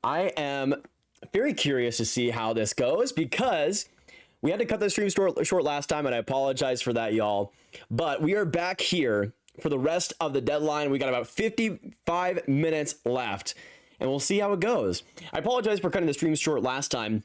I am very curious to see how this goes because we had to cut the stream short last time, and I apologize for that, y'all. But we are back here for the rest of the deadline. We got about 55 minutes left, and we'll see how it goes. I apologize for cutting the stream short last time.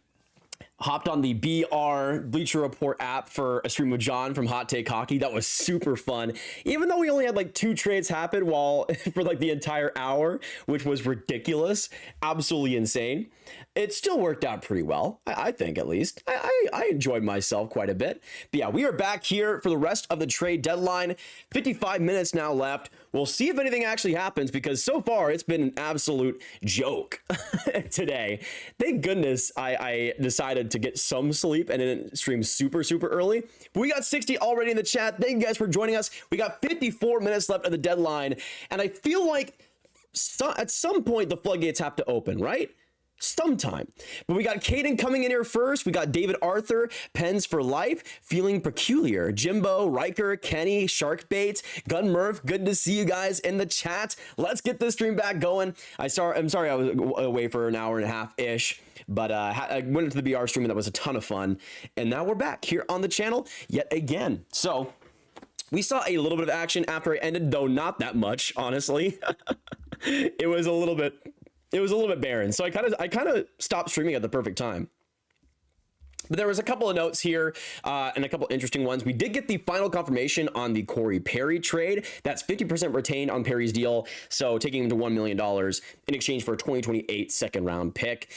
Hopped on the BR Bleacher Report app for a stream with John from Hot Take Hockey. That was super fun. Even though we only had like 2 trades happen for like the entire hour, which was ridiculous, absolutely insane. It still worked out pretty well, I think, at least. I enjoyed myself quite a bit. But yeah, we are back here for the rest of the trade deadline. 55 minutes now left. We'll see if anything actually happens because so far it's been an absolute joke today. Thank goodness I decided to get some sleep and didn't stream super early. But we got 60 already in the chat. Thank you guys for joining us. We got 54 minutes left of the deadline, and I feel like at some point the floodgates have to open, right? Sometime. But we got Caden coming in here first. We got David Arthur, Pens for Life, Feeling Peculiar, Jimbo, Ryker, Kenny, Sharkbait, Gun Murph. Good to see you guys in the chat. Let's get this stream back going. I'm sorry I was away for an hour and a half ish, but I went into the BR stream and that was a ton of fun. And now we're back here on the channel yet again. So we saw a little bit of action after I ended, though not that much, honestly. It was a little bit barren, so I kind of stopped streaming at the perfect time. But there was a couple of notes here and a couple interesting ones. We did get the final confirmation on the Corey Perry trade. That's 50% retained on Perry's deal, so taking him to $1 million in exchange for a 2028 second-round pick.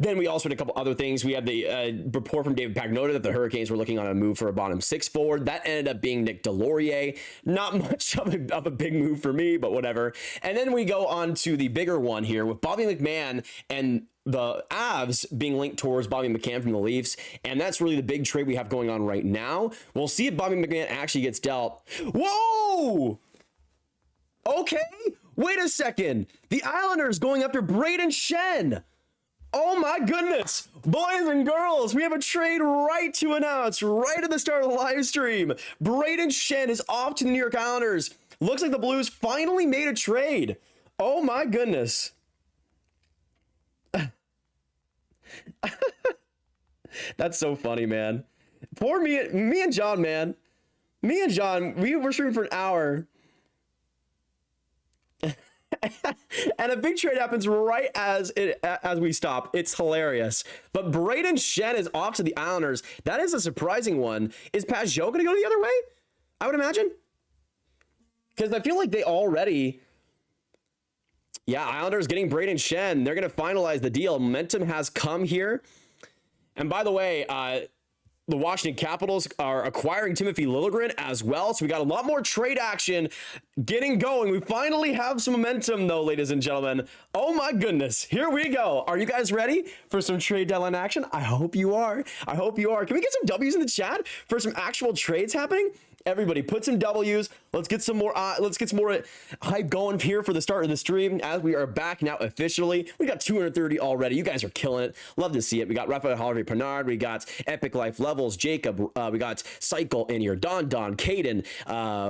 Then we also had a couple other things. We had the report from David Pagnotta that the Hurricanes were looking on a move for a bottom 6 forward. That ended up being Nick Delorier. Not much of a big move for me, but whatever. And then we go on to the bigger one here with Bobby McMann and the Avs being linked towards Bobby McCann from the Leafs. And that's really the big trade we have going on right now. We'll see if Bobby McMann actually gets dealt. Whoa! Okay, wait a second. The Islanders going after Brayden. Oh my goodness, boys and girls, we have a trade right to announce right at the start of the live stream. Brayden Schenn is off to the New York Islanders. Looks like the Blues finally made a trade. Oh my goodness. That's so funny, man. Poor me and John, man. Me and John, we were streaming for an hour. And a big trade happens right as we stop. It's hilarious. But Brayden Schenn is off to the Islanders. That is a surprising one. Is Pajot going to go the other way? I would imagine. Because I feel like they already... Yeah, Islanders getting Brayden Schenn. They're going to finalize the deal. Momentum has come here. And by the way, the Washington Capitals are acquiring Timothy Liljegren as well. So we got a lot more trade action getting going. We finally have some momentum though, ladies and gentlemen. Oh my goodness. Here we go. Are you guys ready for some trade deadline action? I hope you are. I hope you are. Can we get some W's in the chat for some actual trades happening? Everybody put some W's. Let's get some more hype going here for the start of the stream as we are back now officially. We got 230 already. You guys are killing it. Love to see it. We got Rafael Harvey Pernard. We got Epic Life Levels, Jacob. We got Cycle in here. Don, Caden.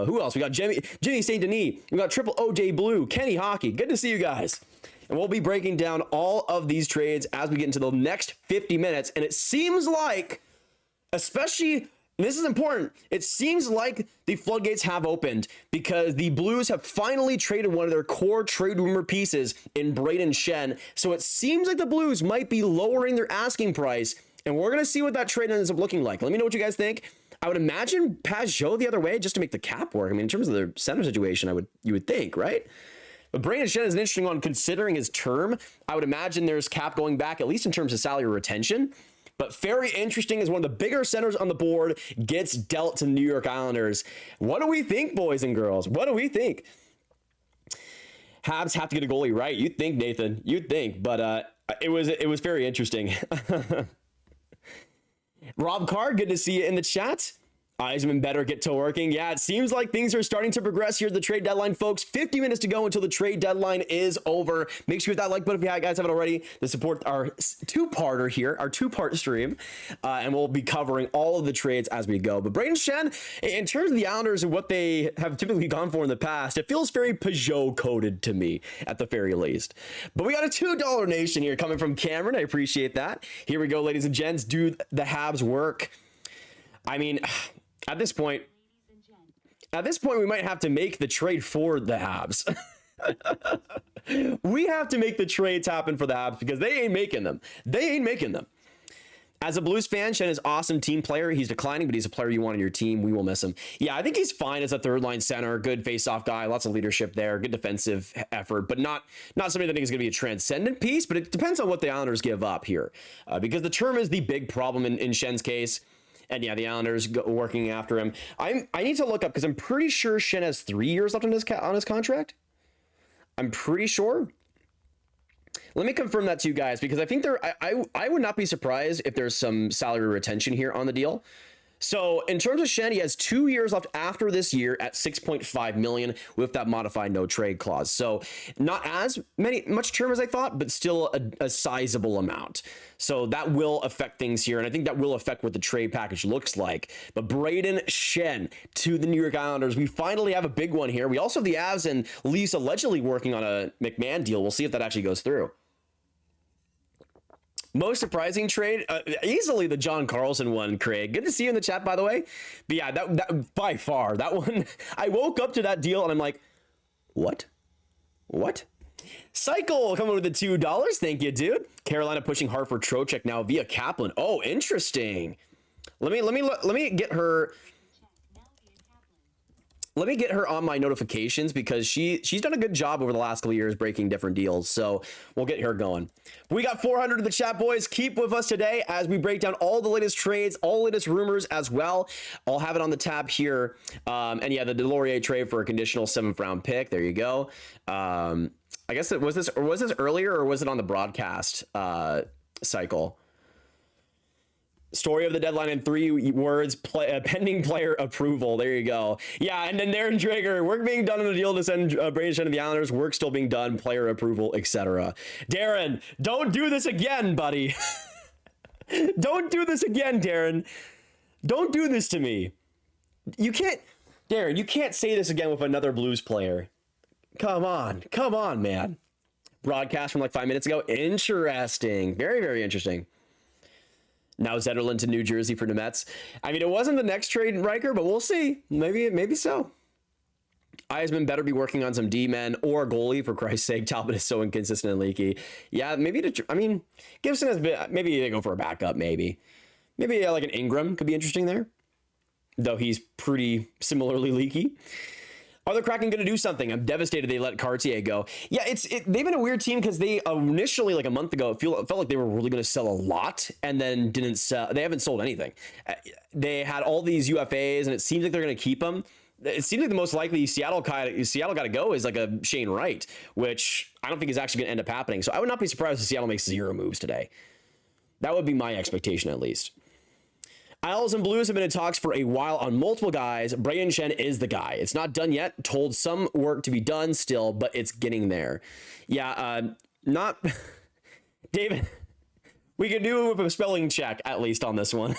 Who else? We got Jimmy St. Denis. We got Triple OJ Blue, Kenny Hockey. Good to see you guys. And we'll be breaking down all of these trades as we get into the next 50 minutes. And it seems like, especially... This is important. It seems like the floodgates have opened because the Blues have finally traded one of their core trade rumor pieces in Brayden Schenn. So it seems like the Blues might be lowering their asking price, and we're going to see what that trade ends up looking like. Let me know what you guys think. I would imagine Pajot the other way just to make the cap work. I mean, in terms of the center situation, you would think, right? But Brayden Schenn is an interesting one considering his term. I would imagine there's cap going back, at least in terms of salary retention. But very interesting as one of the bigger centers on the board gets dealt to the New York Islanders. What do we think, boys and girls? What do we think? Habs have to get a goalie, right? You'd think, Nathan. You'd think. But it was very interesting. Rob Carr, good to see you in the chat. Eisman better get to working. Yeah, it seems like things are starting to progress here at the trade deadline, folks. 50 minutes to go until the trade deadline is over. Make sure you hit that like button if you guys haven't already to support our two-parter here, our two-part stream. And we'll be covering all of the trades as we go. But BraydenHansen, in terms of the Islanders and what they have typically gone for in the past, it feels very Peugeot-coded to me, at the very least. But we got a $2 donation here coming from Cameron. I appreciate that. Here we go, ladies and gents. Do the Habs work? I mean... At this point, we might have to make the trade for the Habs. We have to make the trades happen for the Habs because they ain't making them. They ain't making them. As a Blues fan, Schenn is awesome team player. He's declining, but he's a player you want on your team. We will miss him. Yeah, I think he's fine as a third line center. Good face-off guy. Lots of leadership there. Good defensive effort, but not something that I think is going to be a transcendent piece, but it depends on what the Islanders give up here because the term is the big problem in Schenn's case. And yeah, the Islanders working after him. I need to look up because I'm pretty sure Schenn has 3 years left on his contract. I'm pretty sure. Let me confirm that to you guys because I think I would not be surprised if there's some salary retention here on the deal. So in terms of Schenn, he has 2 years left after this year at $6.5 million with that modified no trade clause. So not as much term as I thought, but still a sizable amount. So that will affect things here. And I think that will affect what the trade package looks like. But Brayden Schenn to the New York Islanders. We finally have a big one here. We also have the Avs and Leafs allegedly working on a McMahon deal. We'll see if that actually goes through. Most surprising trade, easily the John Carlson one, Craig. Good to see you in the chat, by the way. But yeah, that by far, that one, I woke up to that deal and I'm like, what? Cycle coming with the $2. Thank you, dude. Carolina pushing Harper Trocheck now via Caplan. Oh, interesting. Let me get her. Let me get her on my notifications because she's done a good job over the last couple of years breaking different deals. So we'll get her going. We got 400 in the chat, boys. Keep with us today as we break down all the latest trades, all the latest rumors as well. I'll have it on the tab here. And yeah, the Delorier trade for a conditional 7th round pick. There you go. I guess was this earlier or was it on the broadcast cycle? Story of the deadline in 3 words, pending player approval. There you go. Yeah, and then Darren Drager, work being done on a deal to send BraydenHansen to the Islanders, work still being done, player approval, etc. Darren, don't do this again, buddy. Don't do this again, Darren. Don't do this to me. You can't, Darren, you can't say this again with another Blues player. Come on, man. Broadcast from like 5 minutes ago. Interesting. Very, very interesting. Now Zetterlund to New Jersey for the Mets. I mean, it wasn't the next trade in Ryker, but we'll see. Maybe so. Eisman better be working on some D-men or goalie, for Christ's sake. Talbot is so inconsistent and leaky. Yeah, maybe Gibson has been, maybe they go for a backup, maybe. Maybe like an Ingram could be interesting there, though he's pretty similarly leaky. Are the Kraken going to do something? I'm devastated they let Cartier go. Yeah, they've been a weird team because they initially, like a month ago, it felt like they were really going to sell a lot and then didn't sell. They haven't sold anything. They had all these UFAs and it seems like they're going to keep them. It seems like the most likely Seattle got to go is like a Shane Wright, which I don't think is actually going to end up happening. So I would not be surprised if Seattle makes 0 moves today. That would be my expectation at least. Isles and Blues have been in talks for a while on multiple guys. BraydenHansen is the guy. It's not done yet. Told some work to be done still, but it's getting there. Yeah, not... David, we can do it with a spelling check, at least on this one.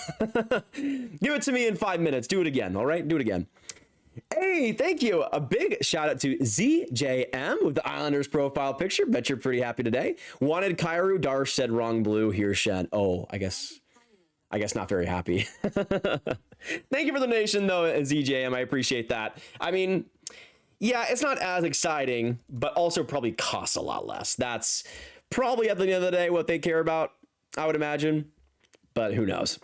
Give it to me in 5 minutes. Do it again, all right? Do it again. Hey, thank you. A big shout out to ZJM with the Islanders profile picture. Bet you're pretty happy today. Wanted Kairu. Darsh said wrong blue. Here's Shen. Oh, I guess not very happy. Thank you for the donation, though, ZJM. I appreciate that. I mean, yeah, it's not as exciting, but also probably costs a lot less. That's probably at the end of the day what they care about, I would imagine. But who knows?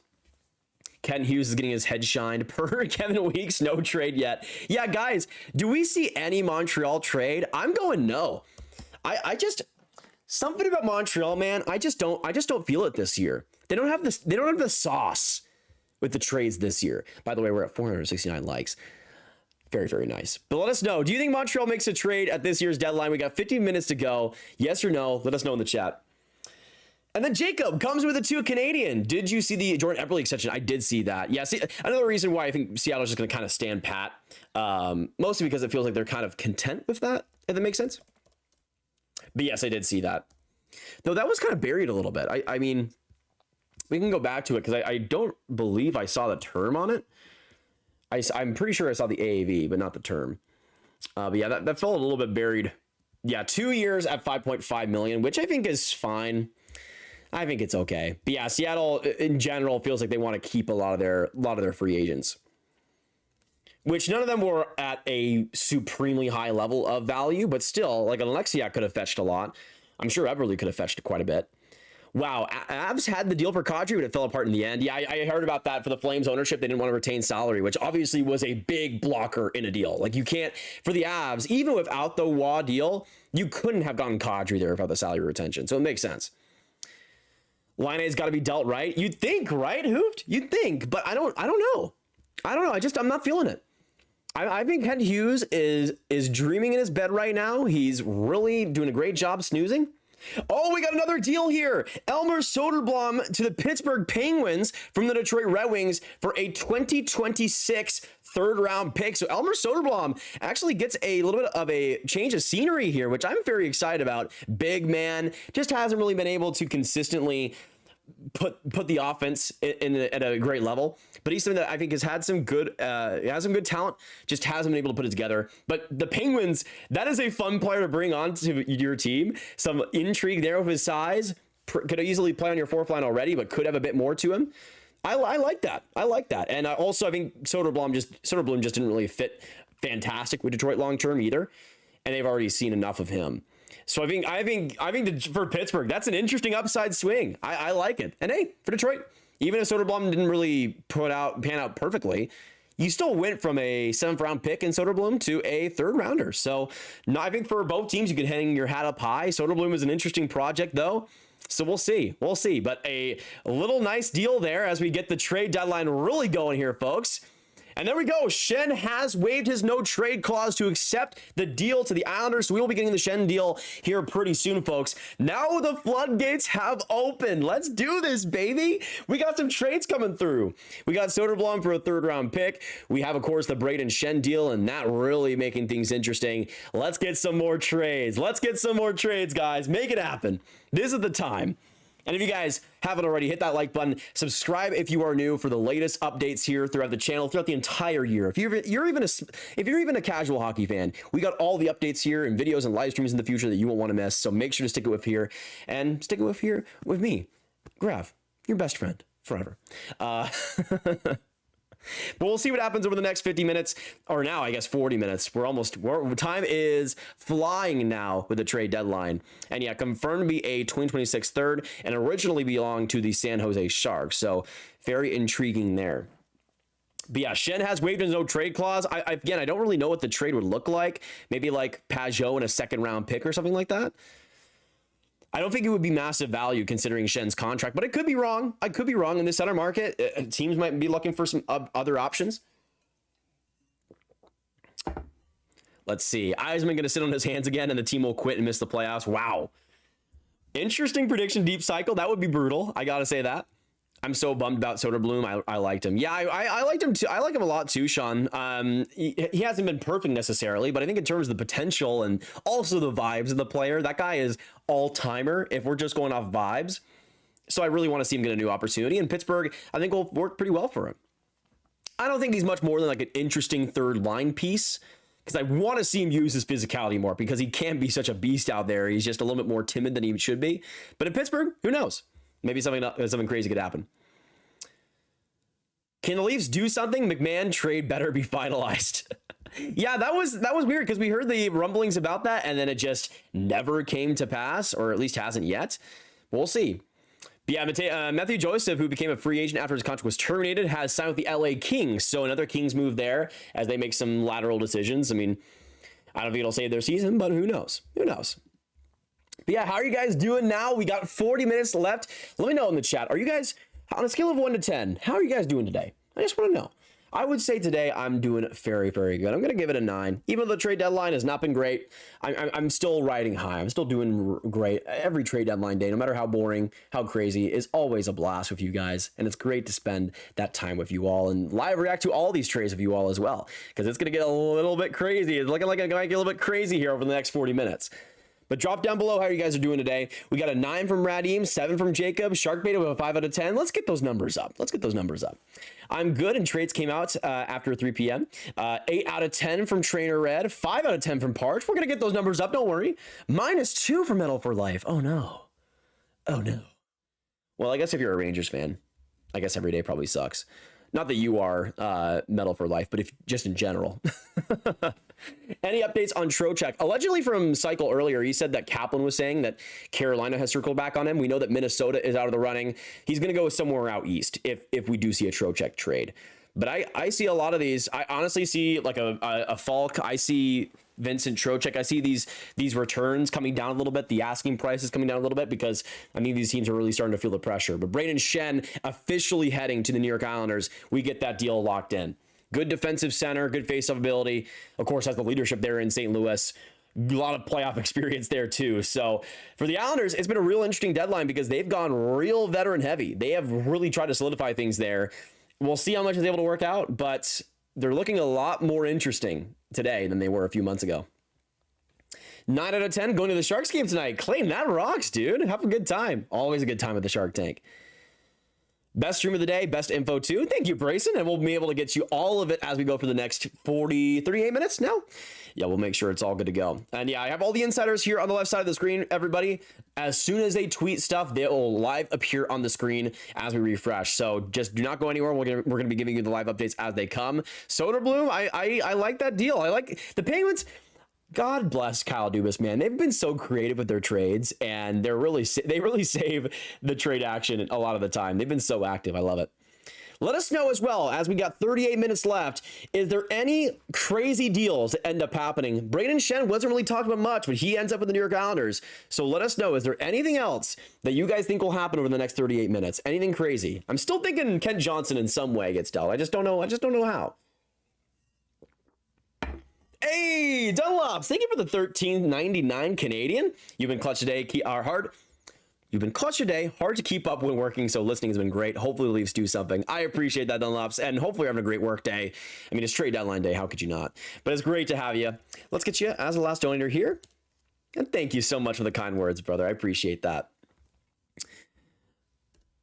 Ken Hughes is getting his head shined per Kevin Weeks. No trade yet. Yeah, guys, do we see any Montreal trade? I'm going no. I just something about Montreal, man. I just don't feel it this year. They don't have this. They don't have the sauce with the trades this year. By the way, we're at 469 likes. Very, very nice. But let us know. Do you think Montreal makes a trade at this year's deadline? We got 15 minutes to go. Yes or no? Let us know in the chat. And then Jacob comes with a 2 Canadian. Did you see the Darien Erfle extension? I did see that. Yeah, see, another reason why I think Seattle's just going to kind of stand pat, mostly because it feels like they're kind of content with that, if that makes sense. But yes, I did see that. Though that was kind of buried a little bit. I mean, we can go back to it because I don't believe I saw the term on it. I'm pretty sure I saw the AAV, but not the term. But yeah, that felt a little bit buried. Yeah, 2 years at 5.5 million, which I think is fine. I think it's okay. But yeah, Seattle in general feels like they want to keep a lot of their free agents, which none of them were at a supremely high level of value, but still, like an Alexiak could have fetched a lot. I'm sure Everly could have fetched quite a bit. Wow, Avs had the deal for Kadri, but it fell apart in the end. Yeah, I heard about that for the Flames ownership. They didn't want to retain salary, which obviously was a big blocker in a deal. Like you can't, for the Avs, even without the Waugh deal, you couldn't have gotten Kadri there without the salary retention. So it makes sense. Laine's got to be dealt right. You'd think, right, Hoofed? You'd think, but I don't know. I'm not feeling it. I think Kent Hughes is dreaming in his bed right now. He's really doing a great job snoozing. Oh, we got another deal here. Elmer Soderblom to the Pittsburgh Penguins from the Detroit Red Wings for a 2026 third-round pick. So Elmer Soderblom actually gets a little bit of a change of scenery here, which I'm very excited about. Big man, just hasn't really been able to consistently put the offense at a great level, but he's something that I think has had some good talent, just hasn't been able to put it together. But the Penguins, that is a fun player to bring on to your team. Some intrigue there with his size. Could easily play on your fourth line already, but could have a bit more to him. I like that. And also I think Soderblom just didn't really fit fantastic with Detroit long term either, and they've already seen enough of him. So I think for Pittsburgh, that's an interesting upside swing. I like it. And hey, for Detroit, even if Soderblom didn't really pan out perfectly, you still went from a 7th round pick in Soderblom to a 3rd rounder. So I think for both teams, you could hang your hat up high. Soderblom is an interesting project though. So we'll see. But a little nice deal there as we get the trade deadline really going here, folks. And there we go. Schenn has waived his no trade clause to accept the deal to the Islanders. So we will be getting the Schenn deal here pretty soon, folks. Now the floodgates have opened. Let's do this, baby. We got some trades coming through. We got Soderblom for a 3rd round pick. We have, of course, the Brayden Schenn deal, and that really making things interesting. Let's get some more trades. Guys. Make it happen. This is the time. And if you guys haven't already, hit that like button. Subscribe if you are new for the latest updates here throughout the channel, throughout the entire year. If you're even a casual hockey fan, we got all the updates here and videos and live streams in the future that you won't want to miss. So make sure to stick it with here and stick it with here with me, Grav, your best friend forever. But we'll see what happens over the next 50 minutes, or now I guess 40 minutes. Time is flying now with the trade deadline. And yeah, confirmed to be a 2026 third and originally belonged to the San Jose Sharks. So very intriguing there. But yeah, Schenn has waived his no trade clause. Again, I don't really know what the trade would look like. Maybe like Pajot and a 2nd round pick or something like that. I don't think it would be massive value considering Schenn's contract, but I could be wrong. In the center market. Teams might be looking for some other options. Let's see. Eisman going to sit on his hands again and the team will quit and miss the playoffs. Wow. Interesting prediction, deep cycle. That would be brutal. I got to say that. I'm so bummed about Soderblom. I liked him. Yeah, I liked him too. I like him a lot too, Sean. He hasn't been perfect necessarily, but I think in terms of the potential and also the vibes of the player, that guy is all-timer if we're just going off vibes. So I really want to see him get a new opportunity. And Pittsburgh, I think, will work pretty well for him. I don't think he's much more than like an interesting 3rd line piece because I want to see him use his physicality more because he can be such a beast out there. He's just a little bit more timid than he should be. But in Pittsburgh, who knows? Maybe something crazy could happen. Can the Leafs do something? McMahon trade better be finalized. Yeah, that was weird because we heard the rumblings about that and then it just never came to pass, or at least hasn't yet. We'll see. But yeah, Matthew Joseph, who became a free agent after his contract was terminated, has signed with the LA Kings. So another Kings move there as they make some lateral decisions. I mean, I don't think it'll save their season, but who knows? But yeah, how are you guys doing now? We got 40 minutes left. Let me know in the chat. Are you guys, on a scale of 1 to 10, how are you guys doing today? I just want to know. I would say today I'm doing very, very good. I'm going to give it a 9. Even though the trade deadline has not been great, I'm still riding high. I'm still doing great. Every trade deadline day, no matter how boring, how crazy, is always a blast with you guys. And it's great to spend that time with you all and live react to all these trades with you all as well, because it's going to get a little bit crazy. It's looking like it might get a little bit crazy here over the next 40 minutes. But drop down below how you guys are doing today. We got a 9 from Radim, 7 from Jacob, Shark Beta with a 5 out of 10. Let's get those numbers up. Let's get those numbers up. I'm good, and trades came out after 3 p.m. 8 out of 10 from Trainer Red, 5 out of 10 from Parch. We're going to get those numbers up, don't worry. -2 from Metal for Life. Oh, no. Oh, no. Well, I guess if you're a Rangers fan, I guess every day probably sucks. Not that you are Metal for Life, but if just in general. Any updates on Trocheck? Allegedly from Cycle earlier, he said that Caplan was saying that Carolina has circled back on him. We know that Minnesota is out of the running. He's going to go somewhere out east if we do see a Trocheck trade. But I see a lot of these. I honestly see like a Falk. I see Vincent Trocheck. I see these returns coming down a little bit. The asking price is coming down a little bit because I mean these teams are really starting to feel the pressure. But Brayden Shen officially heading to the New York Islanders. We get that deal locked in. Good defensive center, good face-off ability. Of course, has the leadership there in St. Louis. A lot of playoff experience there too. So for the Islanders, it's been a real interesting deadline because they've gone real veteran heavy. They have really tried to solidify things there. We'll see how much is able to work out, but they're looking a lot more interesting today than they were a few months ago. 9 out of 10 going to the Sharks game tonight. Claim that rocks, dude. Have a good time. Always a good time at the Shark Tank. Best stream of the day, best info too. Thank you, Brayson, and we'll be able to get you all of it as we go for the next 38 minutes now. Yeah, we'll make sure it's all good to go. And yeah, I have all the insiders here on the left side of the screen, everybody. As soon as they tweet stuff, they will live appear on the screen as we refresh. So just do not go anywhere. We're gonna be giving you the live updates as they come. Soderblom, I like that deal. I like the Penguins. God bless Kyle Dubas, man. They've been so creative with their trades, and they really save the trade action a lot of the time. They've been so active. I love it. Let us know as well, as we got 38 minutes left, is there any crazy deals that end up happening? Brayden Shen wasn't really talked about much, but he ends up with the New York Islanders. So let us know, is there anything else that you guys think will happen over the next 38 minutes? Anything crazy? I'm still thinking Kent Johnson in some way gets dealt. I just don't know how. Hey, Dunlops, thank you for the $13.99 Canadian. You've been clutch today, You've been clutch today, hard to keep up when working, so listening has been great. Hopefully the Leafs do something. I appreciate that, Dunlops, and hopefully you're having a great work day. I mean, it's trade deadline day, how could you not? But it's great to have you. Let's get you as the last donator here. And thank you so much for the kind words, brother. I appreciate that.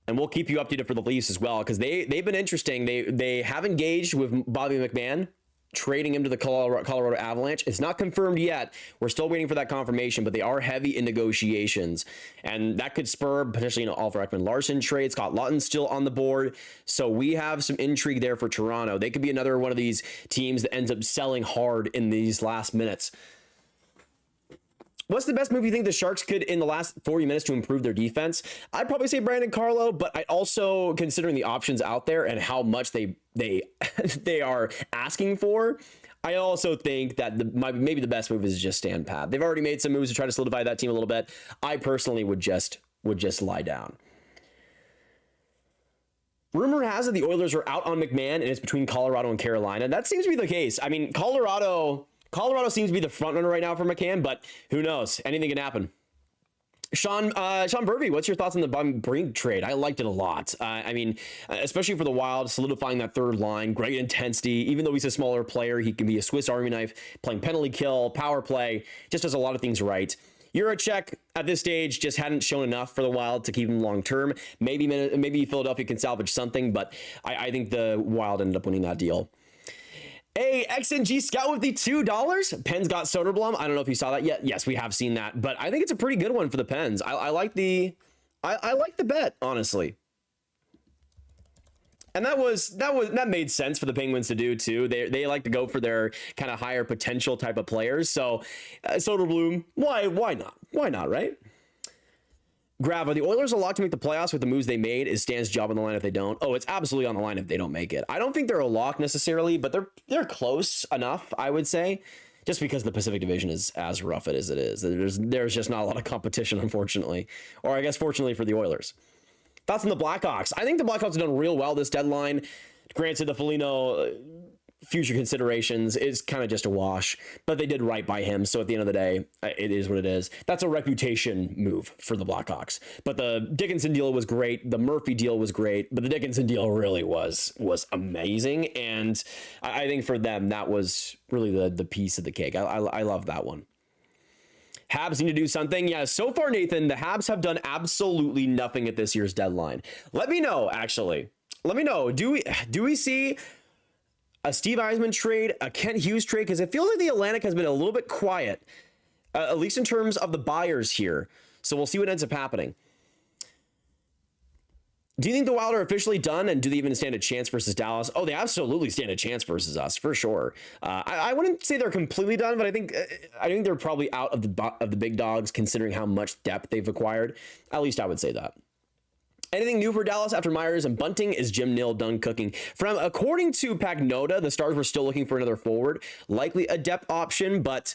And we'll keep you updated for the Leafs as well, because they've been interesting. They have engaged with Bobby McMahon, trading him to the Colorado Avalanche. It's not confirmed yet. We're still waiting for that confirmation, but they are heavy in negotiations. And that could spur potentially an Oliver Ekman-Larsson trade. Scott Lutton's still on the board. So we have some intrigue there for Toronto. They could be another one of these teams that ends up selling hard in these last minutes. What's the best move you think the Sharks could in the last 40 minutes to improve their defense? I'd probably say Brandon Carlo, but I also, considering the options out there and how much they are asking for, I also think that maybe the best move is just stand pat. They've already made some moves to try to solidify that team a little bit. I personally would just lie down. Rumor has it the Oilers are out on McMahon and it's between Colorado and Carolina. That seems to be the case. I mean, Colorado seems to be the front runner right now for McCann, but who knows? Anything can happen. Sean Burby, what's your thoughts on the Brink trade? I liked it a lot. I mean, especially for the Wild, solidifying that third line, great intensity. Even though he's a smaller player, he can be a Swiss Army knife, playing penalty kill, power play, just does a lot of things right. Juracek at this stage just hadn't shown enough for the Wild to keep him long term. Maybe Philadelphia can salvage something, but I think the Wild ended up winning that deal. Hey, XNG Scout with the $2. Pens got Soderblom. I don't know if you saw that yet. Yes, we have seen that, but I think it's a pretty good one for the Pens. I like the bet, honestly. And that made sense for the Penguins to do too. They like to go for their kind of higher potential type of players. So Soderblom, why not? Why not, right? Grav, are the Oilers a lock to make the playoffs with the moves they made? Is Stan's job on the line if they don't? Oh, it's absolutely on the line if they don't make it. I don't think they're a lock necessarily, but they're close enough, I would say, just because the Pacific Division is as rough as it is. There's just not a lot of competition, unfortunately. Or I guess fortunately for the Oilers. Thoughts on the Blackhawks? I think the Blackhawks have done real well this deadline. Granted, the Foligno future considerations is kind of just a wash, but they did right by him. So at the end of the day, it is what it is. That's a reputation move for the Blackhawks. But the Dickinson deal was great. The Murphy deal was great, but the Dickinson deal really was amazing. And I think for them, that was really the piece of the cake. I love that one. Habs need to do something. Yeah, so far, Nathan, the Habs have done absolutely nothing at this year's deadline. Let me know, actually. Let me know. Do we see a Steve Yzerman trade, a Kent Hughes trade? Because it feels like the Atlantic has been a little bit quiet, at least in terms of the buyers here. So we'll see what ends up happening. Do you think the Wild are officially done, and do they even stand a chance versus Dallas? Oh, they absolutely stand a chance versus us, for sure. I wouldn't say they're completely done, but I think they're probably out of the big dogs, considering how much depth they've acquired. At least I would say that. Anything new for Dallas after Myers and Bunting? Is Jim Nill done cooking? According to Pagnota, the Stars were still looking for another forward, likely a depth option, but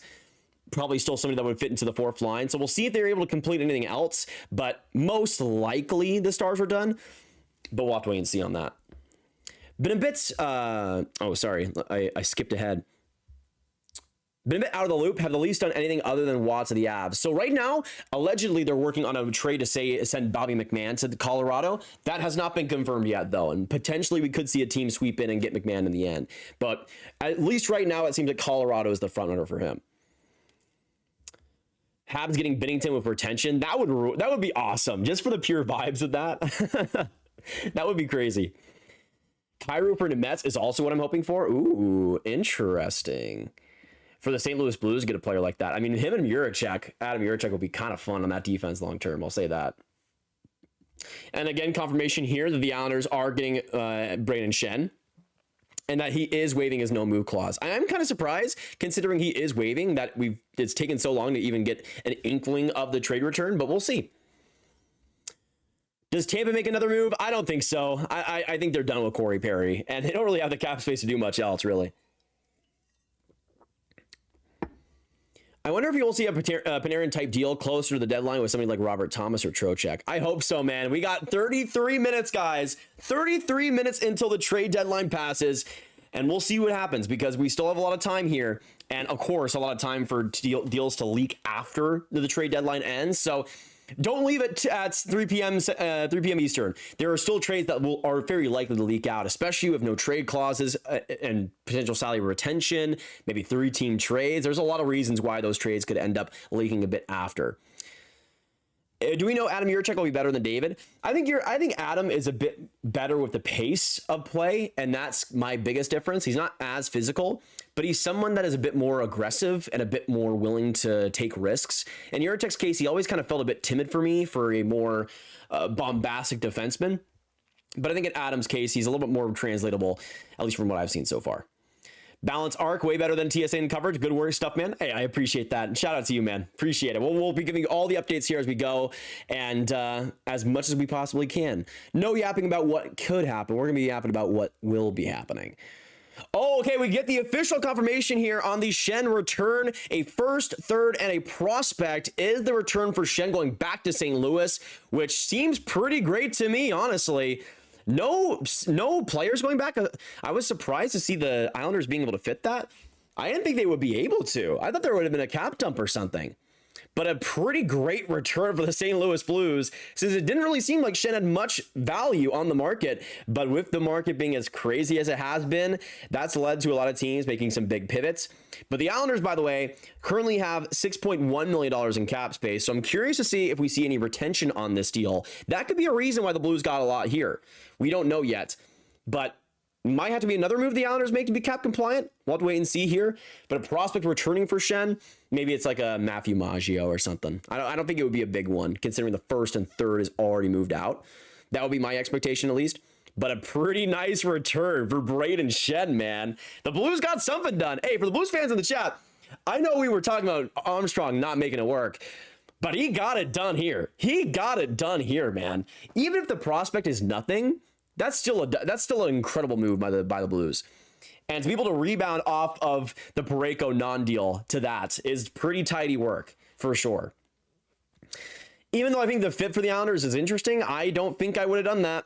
probably still somebody that would fit into the fourth line. So we'll see if they're able to complete anything else, but most likely the Stars were done, but we'll have to wait and see on that. Been a bit, oh, sorry, I skipped ahead. Been a bit out of the loop. Have the Leafs done anything other than Watts of the Avs? So right now, allegedly, they're working on a trade to send Bobby McMahon to Colorado. That has not been confirmed yet, though. And potentially we could see a team sweep in and get McMahon in the end. But at least right now, it seems like Colorado is the front runner for him. Habs getting Binnington with retention. That would be awesome. Just for the pure vibes of that. That would be crazy. Kyrou for the Mets is also what I'm hoping for. Ooh, interesting. For the St. Louis Blues, get a player like that. I mean, him and Adam Juracek will be kind of fun on that defense long term. I'll say that. And again, confirmation here that the Islanders are getting Brayden Schenn, and that he is waiving his no move clause. I'm kind of surprised, considering he is waiving, that it's taken so long to even get an inkling of the trade return, but we'll see. Does Tampa make another move? I don't think so. I think they're done with Corey Perry, and they don't really have the cap space to do much else, really. I wonder if you will see a Panarin-type deal closer to the deadline with somebody like Robert Thomas or Trocheck. I hope so, man. We got 33 minutes, guys. 33 minutes until the trade deadline passes, and we'll see what happens, because we still have a lot of time here, and, of course, a lot of time for deals to leak after the trade deadline ends. So don't leave it at 3 p.m. Eastern. There are still trades that are very likely to leak out, especially with no trade clauses and potential salary retention, maybe 3-team trades. There's a lot of reasons why those trades could end up leaking a bit after. Do we know Adam Juracek will be better than David? I think Adam is a bit better with the pace of play, and that's my biggest difference. He's not as physical, but he's someone that is a bit more aggressive and a bit more willing to take risks. In Juracek's case, he always kind of felt a bit timid for me for a more bombastic defenseman. But I think in Adam's case, he's a little bit more translatable, at least from what I've seen so far. Balance arc, way better than TSA in coverage. Good work stuff, man. Hey, I appreciate that. And shout out to you, man. Appreciate it. We'll be giving you all the updates here as we go, and as much as we possibly can. No yapping about what could happen. We're going to be yapping about what will be happening. Oh, okay, we get the official confirmation here on the Schenn return. A first, third, and a prospect is the return for Schenn going back to St. Louis, which seems pretty great to me, honestly. No players going back. I was surprised to see the Islanders being able to fit that. I didn't think they would be able to. I thought there would have been a cap dump or something. But a pretty great return for the St. Louis Blues, since it didn't really seem like Schenn had much value on the market. But with the market being as crazy as it has been, that's led to a lot of teams making some big pivots. But the Islanders, by the way, currently have $6.1 million in cap space. So I'm curious to see if we see any retention on this deal. That could be a reason why the Blues got a lot here. We don't know yet, but might have to be another move the Islanders make to be cap compliant. We'll have to wait and see here. But a prospect returning for Schenn, maybe it's like a Matthew Maggio or something. I don't think it would be a big one, considering the first and third is already moved out. That would be my expectation, at least. But a pretty nice return for Brayden Schenn, man. The Blues got something done. Hey, for the Blues fans in the chat, I know we were talking about Armstrong not making it work, but he got it done here. He got it done here, man. Even if the prospect is nothing, that's still an incredible move by the Blues. And to be able to rebound off of the Parayko non-deal to that is pretty tidy work, for sure. Even though I think the fit for the Islanders is interesting, I don't think I would have done that.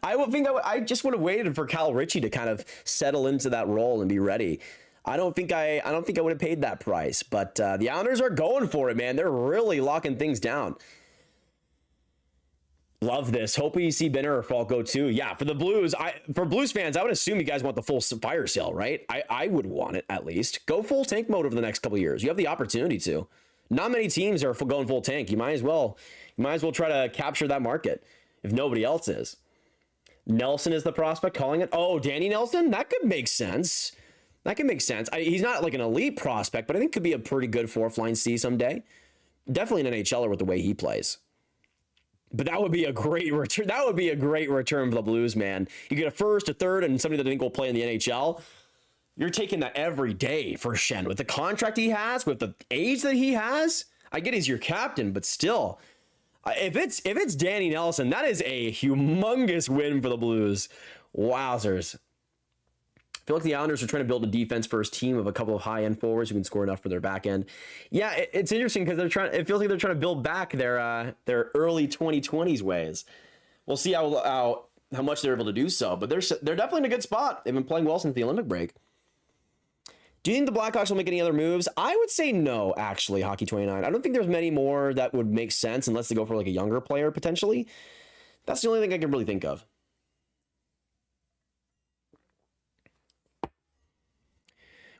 I just would have waited for Cal Ritchie to kind of settle into that role and be ready. I don't think I would have paid that price, but the Islanders are going for it, man. They're really locking things down. Love this. Hope we see Benner or Falco too. Yeah, for the Blues, for Blues fans, I would assume you guys want the full fire sale, right? I would want it at least. Go full tank mode over the next couple of years. You have the opportunity to. Not many teams are going full tank. You might as well try to capture that market if nobody else is. Nelson is the prospect calling it. Oh, Danny Nelson? That could make sense. That could make sense. He's not like an elite prospect, but I think could be a pretty good fourth line C someday. Definitely an NHLer with the way he plays. But that would be a great return. That would be a great return for the Blues, man. You get a first, a third, and somebody that I think will play in the NHL. You're taking that every day for Schenn. With the contract he has, with the age that he has, I get he's your captain, but still, if it's Danny Nelson, that is a humongous win for the Blues. Wowzers. I feel like the Islanders are trying to build a defense-first team of a couple of high-end forwards who can score enough for their back end. Yeah, it's interesting because it feels like they're trying to build back their early 2020s ways. We'll see how much they're able to do so, but they're definitely in a good spot. They've been playing well since the Olympic break. Do you think the Blackhawks will make any other moves? I would say no, actually, Hockey 29. I don't think there's many more that would make sense unless they go for like a younger player potentially. That's the only thing I can really think of.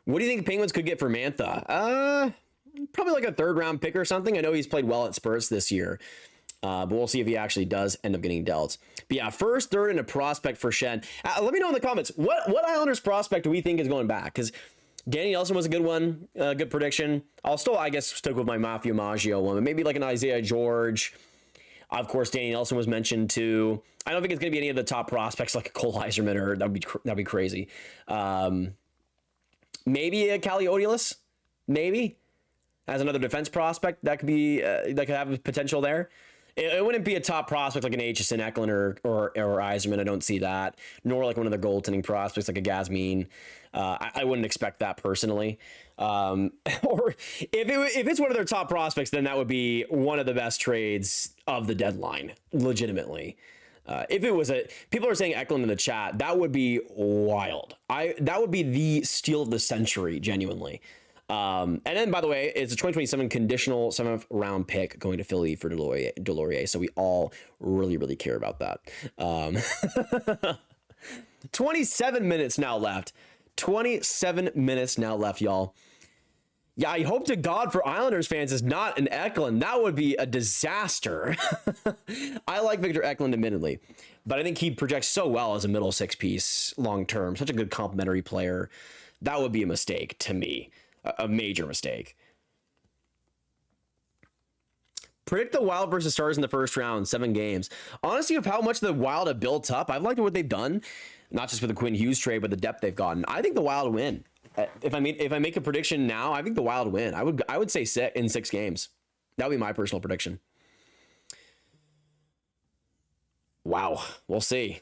What do you think the Penguins could get for Mantha? Probably like a third-round pick or something. I know he's played well at Spurs this year, but we'll see if he actually does end up getting dealt. But yeah, first, third, and a prospect for Schenn. Let me know in the comments, what Islanders prospect do we think is going back? Because Danny Nelson was a good one, good prediction. I'll still, I guess, stick with my Mafia Maggio one, but maybe like an Isaiah George. Of course, Danny Nelson was mentioned too. I don't think it's going to be any of the top prospects like a Cole Heiserman, or that'd be crazy. Maybe a Calle Odilus, maybe as another defense prospect that could be that could have potential there. It wouldn't be a top prospect like an Aitchison, Eklund, or Yzerman. I don't see that. Nor like one of the goaltending prospects like a Gazmin. I wouldn't expect that personally. Or if it's one of their top prospects, then that would be one of the best trades of the deadline, legitimately. If it was people are saying Eklund in the chat, that would be wild. That would be the steal of the century, genuinely. And then, by the way, it's a 2027 conditional 7th round pick going to Philly for Delorier. So we all really, really care about that. 27 minutes now left. 27 minutes now left, y'all. Yeah, I hope to God for Islanders fans it's not an Eklund. That would be a disaster. I like Victor Eklund, admittedly, but I think he projects so well as a middle six piece long term. Such a good complementary player. That would be a mistake to me, a major mistake. Predict the Wild versus Stars in the first round, 7 games. Honestly, of how much the Wild have built up, I've liked what they've done, not just with the Quinn Hughes trade, but the depth they've gotten. I think the Wild win. If I make a prediction now, I think the Wild win. I would say set in 6 games. That would be my personal prediction. Wow, we'll see.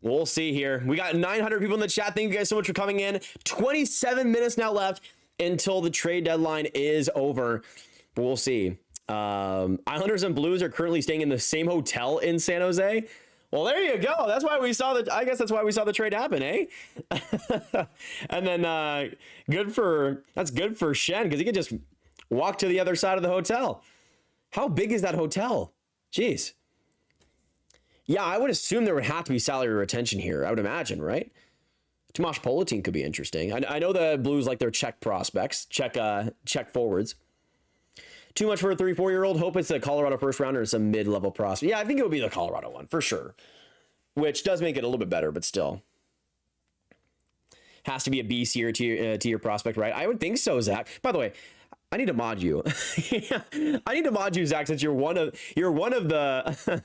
We'll see here. We got 900 people in the chat. Thank you guys so much for coming in. 27 minutes now left until the trade deadline is over. But we'll see. Islanders and Blues are currently staying in the same hotel in San Jose. Well, there you go. That's why we saw I guess that's why we saw the trade happen, eh? And then that's good for Schenn because he could just walk to the other side of the hotel. How big is that hotel? Jeez. Yeah, I would assume there would have to be salary retention here. I would imagine, right? Tomasz Politin could be interesting. I know the Blues like their Czech prospects, Czech forwards. Too much for a 34-year-old. Hope it's a Colorado first rounder or some mid-level prospect. Yeah, I think it would be the Colorado one for sure, which does make it a little bit better, but still has to be a B tier prospect, right? I would think so, Zach. By the way, I need to mod you. I need to mod you, Zach, since you're one of the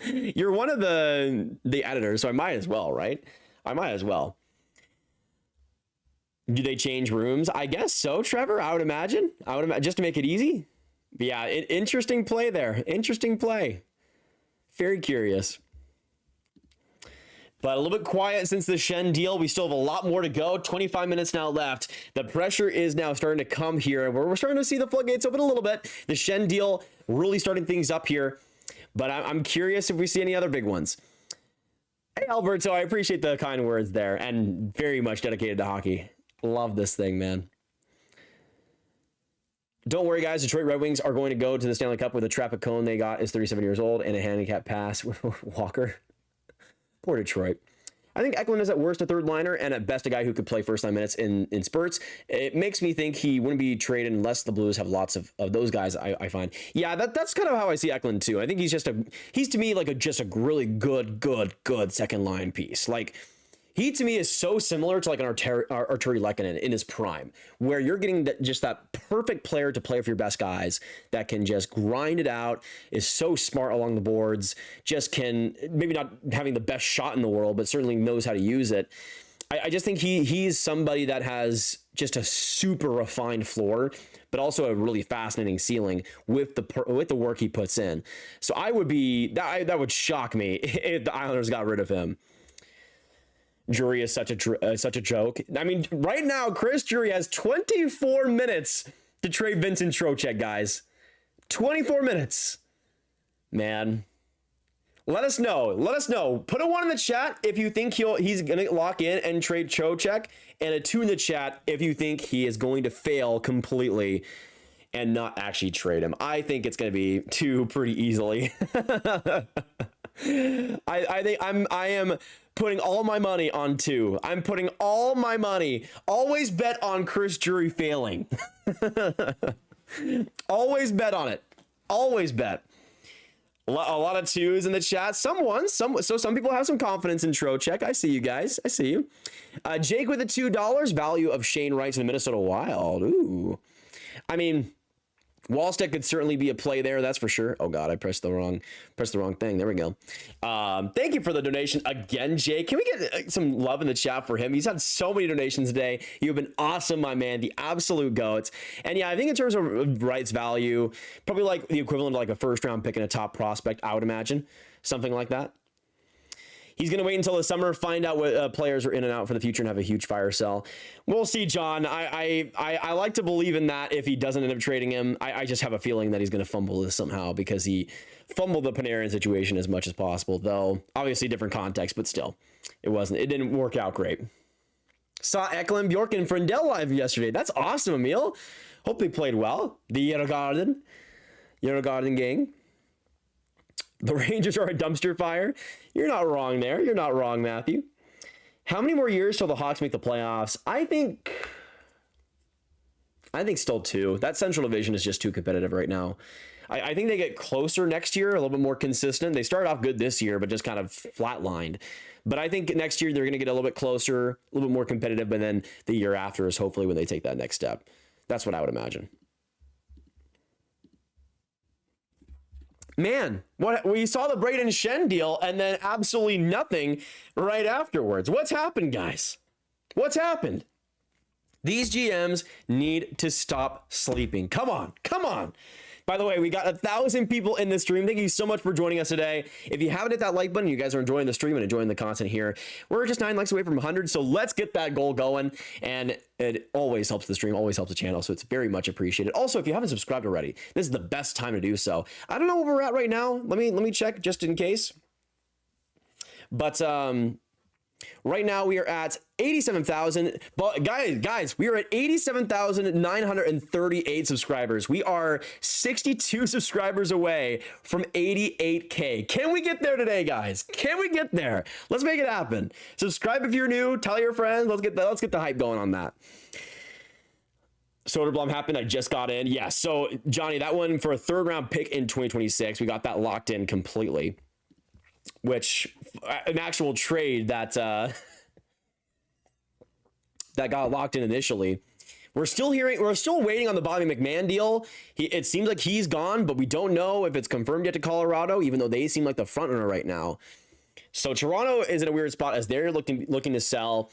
you're one of the editors, so I might as well, right? I might as well. Do they change rooms? I guess so, Trevor. I would imagine. Just to make it easy. But yeah, interesting play there. Interesting play. Very curious. But a little bit quiet since the Shen deal. We still have a lot more to go. 25 minutes now left. The pressure is now starting to come here. We're starting to see the floodgates open a little bit. The Shen deal really starting things up here. But I'm curious if we see any other big ones. Hey, Alberto, I appreciate the kind words there. And very much dedicated to hockey. Love this thing, man. Don't worry, guys. Detroit Red Wings are going to go to the Stanley Cup with a traffic cone they got is 37 years old and a handicap pass with Walker. Poor Detroit. I think Eklund is at worst a third liner and at best a guy who could play first 9 minutes in spurts. It makes me think he wouldn't be traded unless the Blues have lots of those guys, I find. Yeah, that's kind of how I see Eklund too. I think he's to me like just a really good second line piece. Like, he to me is so similar to like an Arturi Lehkonen in his prime, where you're getting just that perfect player to play for your best guys that can just grind it out, is so smart along the boards, just can, maybe not having the best shot in the world, but certainly knows how to use it. I just think he's somebody that has just a super refined floor, but also a really fascinating ceiling with the work he puts in. So that would shock me if the Islanders got rid of him. Drury is such a joke. I mean, right now, Chris Drury has 24 minutes to trade Vincent Trocheck, guys. 24 minutes. Man. Let us know. Put a 1 in the chat if you think he's going to lock in and trade Trocheck, and a 2 in the chat if you think he is going to fail completely and not actually trade him. I think it's going to be 2 pretty easily. I am putting all my money on 2. I'm putting all my money. Always bet on Chris Drury failing. Always bet on it. Always bet. A lot of 2s in the chat. Some people have some confidence in Trocheck. I see you guys. I see you. Jake with the $2. Value of Shane Wright to the Minnesota Wild. Ooh. I mean, Wallstead could certainly be a play there, that's for sure. Oh god, I pressed the wrong thing. There we go. Thank you for the donation again, Jake. Can we get some love in the chat for him? He's had so many donations today. You've been awesome, my man. The absolute goats. And yeah, I think in terms of rights value, probably like the equivalent of like a first round pick and a top prospect, I would imagine. Something like that. He's going to wait until the summer, find out what players are in and out for the future, and have a huge fire sale. We'll see, John. I like to believe in that if he doesn't end up trading him. I just have a feeling that he's going to fumble this somehow because he fumbled the Panarin situation as much as possible, though obviously different context, but still, it didn't work out great. Saw Eklund, Bjork, and Frindell live yesterday. That's awesome, Emil. Hope they played well. The Djurgården gang. The Rangers are a dumpster fire. You're not wrong there. You're not wrong, Matthew. How many more years till the Hawks make the playoffs? I think still 2. That Central Division is just too competitive right now. I think they get closer next year, a little bit more consistent. They started off good this year, but just kind of flatlined. But I think next year they're going to get a little bit closer, a little bit more competitive, but then the year after is hopefully when they take that next step. That's what I would imagine. Man, we saw the Brayden Schenn deal and then absolutely nothing right afterwards. What's happened, guys? What's happened? These GMs need to stop sleeping. Come on. By the way, we got 1,000 people in this stream. Thank you so much for joining us today. If you haven't hit that like button, you guys are enjoying the stream and enjoying the content here. We're just 9 likes away from 100, so let's get that goal going. And it always helps the stream, always helps the channel, so it's very much appreciated. Also, if you haven't subscribed already, this is the best time to do so. I don't know where we're at right now. Let me check just in case. But right now we are at 87,000. But guys, we are at 87,938 subscribers. We are 62 subscribers away from 88K. Can we get there today, guys? Can we get there? Let's make it happen. Subscribe if you're new. Tell your friends. Let's get the hype going on that. Soderblom happened. I just got in. Yeah. So Johnny, that one for a 3rd round pick in 2026. We got that locked in completely. Which an actual trade that that got locked in initially. We're still waiting on the Bobby McMahon deal. It seems like he's gone, but we don't know if it's confirmed yet to Colorado, even though they seem like the front runner right now. So Toronto is in a weird spot as they're looking to sell.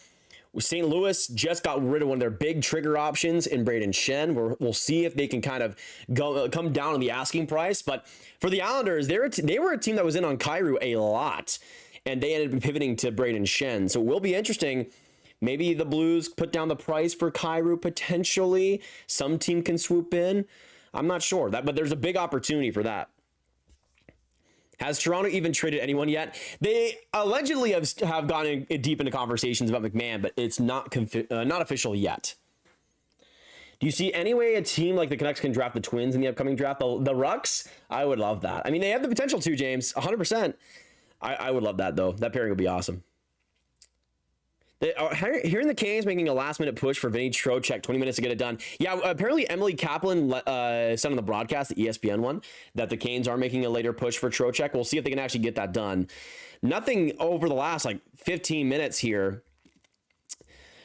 St. Louis just got rid of one of their big trigger options in Brayden Schenn. We'll see if they can kind of come down on the asking price. But for the Islanders, they were a team that was in on Kyrou a lot. and they ended up pivoting to BraydenHansen. So it will be interesting. Maybe the Blues put down the price for Kyrou potentially. Some team can swoop in. I'm not sure that, but there's a big opportunity for that. Has Toronto even traded anyone yet? They allegedly have gone in deep into conversations about McMahon, but it's not official yet. Do you see any way a team like the Canucks can draft the Twins in the upcoming draft? The Rucks? I would love that. I mean, they have the potential to, James. 100%. I would love that, though. That pairing would be awesome. Hearing the Canes making a last-minute push for Vinny Trocheck, 20 minutes to get it done. Yeah, apparently Emily Caplan said on the broadcast, the ESPN one, that the Canes are making a later push for Trocheck. We'll see if they can actually get that done. Nothing over the last, 15 minutes here.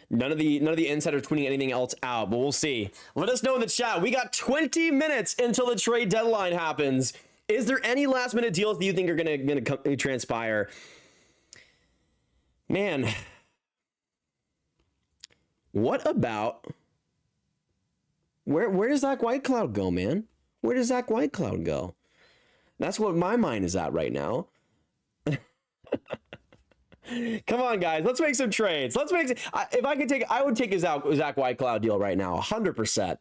None of the insiders tweeting anything else out, but we'll see. Let us know in the chat. We got 20 minutes until the trade deadline happens. Is there any last-minute deals that you think are going to transpire? Man... What about where does Zach Whitecloud go, man? Where does Zach Whitecloud go? That's what my mind is at right now. Come on, guys. Let's make some trades. If I could take, I would take a Zach Whitecloud deal right now. 100%.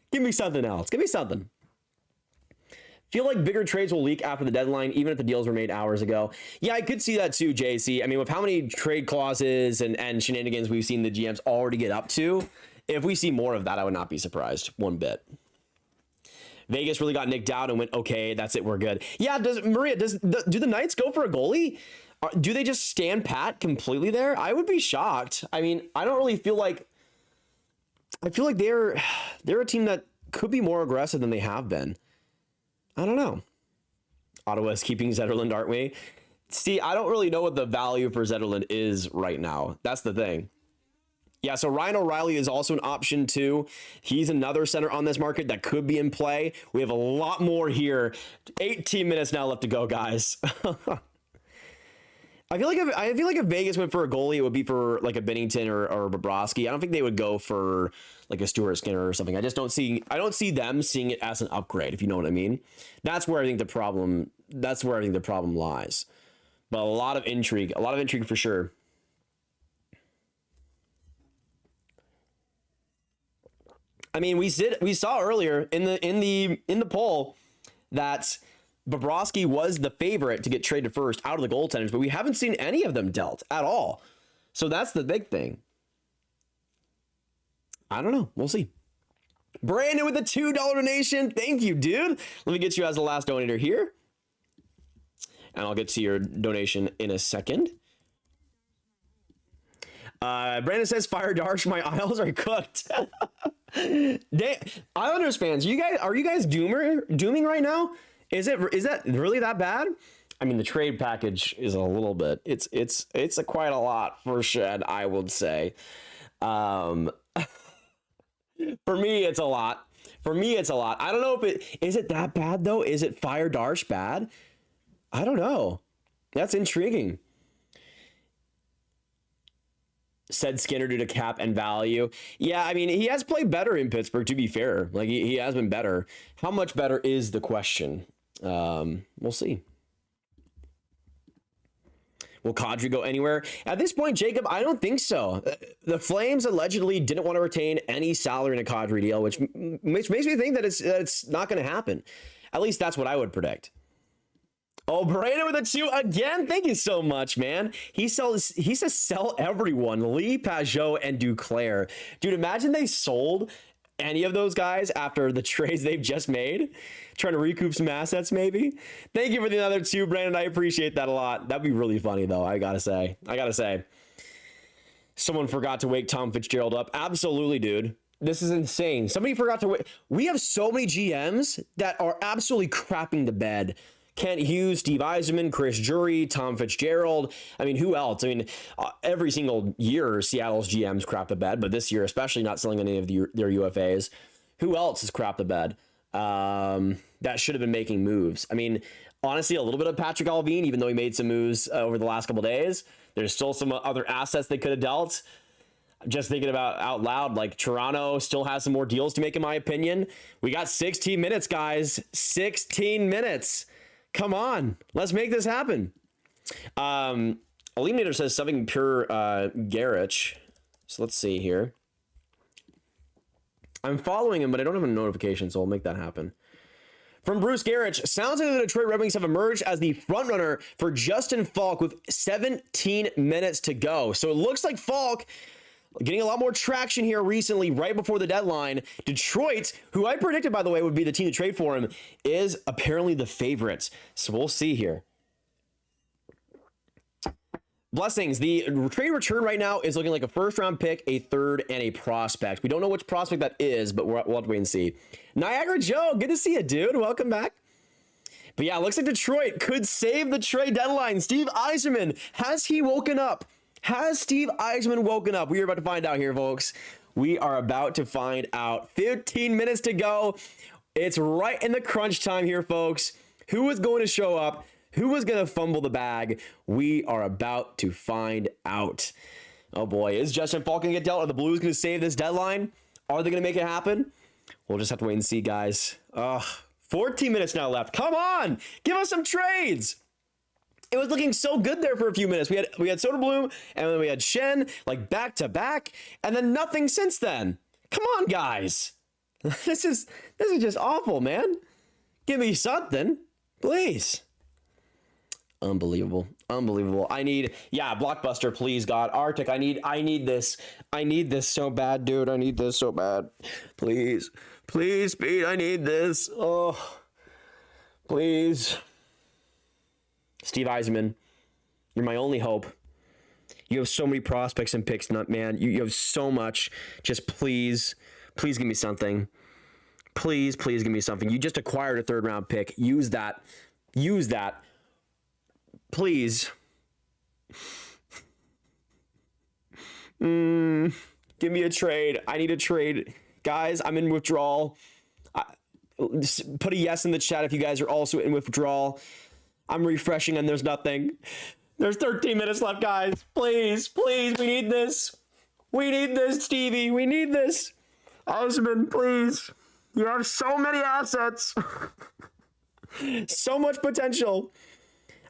Give me something else. Give me something. Feel like bigger trades will leak after the deadline, even if the deals were made hours ago. Yeah, I could see that too, JC. I mean, with how many trade clauses and shenanigans we've seen the GMs already get up to, if we see more of that, I would not be surprised one bit. Vegas really got nicked out and went, okay, that's it, we're good. Yeah, do the Knights go for a goalie? Do they just stand pat completely there? I would be shocked. I mean, I don't really feel like... I feel like they're a team that could be more aggressive than they have been. I don't know. Ottawa's keeping Zetterlund, aren't we? See, I don't really know what the value for Zetterlund is right now. That's the thing. Yeah, so Ryan O'Reilly is also an option too. He's another center on this market that could be in play. We have a lot more here. 18 minutes now left to go, guys. I feel like if Vegas went for a goalie, it would be for like a Binnington or Bobrovsky. I don't think they would go for like a Stuart Skinner or something. I don't see them seeing it as an upgrade, if you know what I mean. That's where I think the problem lies. But a lot of intrigue for sure. I mean, we saw earlier in the poll that Bobrovsky was the favorite to get traded first out of the goaltenders, but we haven't seen any of them dealt at all. So that's the big thing. I don't know. We'll see. Brandon with a $2 donation. Thank you, dude. Let me get you as the last donator here. And I'll get to your donation in a second. Brandon says, fire Darsh, my Isles are cooked. Islanders fans, are you guys dooming right now? Is that really that bad? I mean, the trade package is a little bit. It's quite a lot for Shed, I would say. For me, it's a lot. I don't know if is it that bad though. Is it fire Darsh bad? I don't know. That's intriguing. Said Skinner due to cap and value. Yeah, I mean, he has played better in Pittsburgh, to be fair. Like, he has been better. How much better is the question? We'll see. Will Kadri go anywhere? At this point, Jacob, I don't think so. The Flames allegedly didn't want to retain any salary in a Kadri deal, which makes me think that it's not going to happen. At least that's what I would predict. Oh, Brandon with a 2 again. Thank you so much, man. He says sell everyone. Lee, Pajot, and Duclair. Dude, imagine they sold any of those guys after the trades they've just made. Trying to recoup some assets, maybe. Thank you for the other 2, Brandon. I appreciate that a lot. That'd be really funny, though. I gotta say. Someone forgot to wake Tom Fitzgerald up. Absolutely, dude. This is insane. Somebody forgot to wake. We have so many GMs that are absolutely crapping the bed. Kent Hughes, Steve Yzerman, Chris Drury, Tom Fitzgerald. I mean, who else? I mean, every single year, Seattle's GMs crap the bed, but this year, especially not selling any of their UFAs. Who else has crapped the bed that should have been making moves? I mean, honestly, a little bit of Patrick Allvin, even though he made some moves over the last couple of days. There's still some other assets they could have dealt. Just thinking about out loud, like Toronto still has some more deals to make, in my opinion. We got 16 minutes, guys. 16 minutes. Come on, let's make this happen. eLiaminator says something pure Garich. So let's see here. I'm following him, but I don't have a notification, so I'll make that happen. From Bruce Garich, sounds like the Detroit Red Wings have emerged as the frontrunner for Justin Faulk with 17 minutes to go. So it looks like Faulk getting a lot more traction here recently, right before the deadline. Detroit, who I predicted, by the way, would be the team to trade for him, is apparently the favorite. So we'll see here. Blessings. The trade return right now is looking like a first-round pick, a third, and a prospect. We don't know which prospect that is, but we'll have to wait and see. NiagaraJoe, good to see you, dude. Welcome back. But yeah, looks like Detroit could save the trade deadline. Steve Yzerman, has he woken up? Has Steve Yzerman woken up? We are about to find out here, folks. We are about to find out. 15 minutes to go. It's right in the crunch time here, folks. Who is going to show up? Who is going to fumble the bag? We are about to find out. Oh boy, is Justin Faulk going to get dealt? Are the Blues going to save this deadline? Are they going to make it happen? We'll just have to wait and see, guys. 14 minutes now left. Come on, give us some trades. It was looking so good there for a few minutes. We had Soderblom, and then we had Shen, like back to back, and then nothing since then. Come on, guys. This is just awful, man. Give me something, please. Unbelievable. Unbelievable. I need, yeah, Blockbuster, please, God. Arctic, I need this. I need this so bad, dude. I need this so bad. Please. Please, Pete, I need this. Oh, please. Steve Yzerman, you're my only hope. You have so many prospects and picks, man. You have so much. Just please give me something. Please give me something. You just acquired a third-round pick. Use that. Use that. Please. Give me a trade. I need a trade. Guys, I'm in withdrawal. Put a yes in the chat if you guys are also in withdrawal. I'm refreshing and there's nothing. There's 13 minutes left, guys. Please, we need this. We need this, Stevie. We need this. Osmond, please. You have so many assets. So much potential.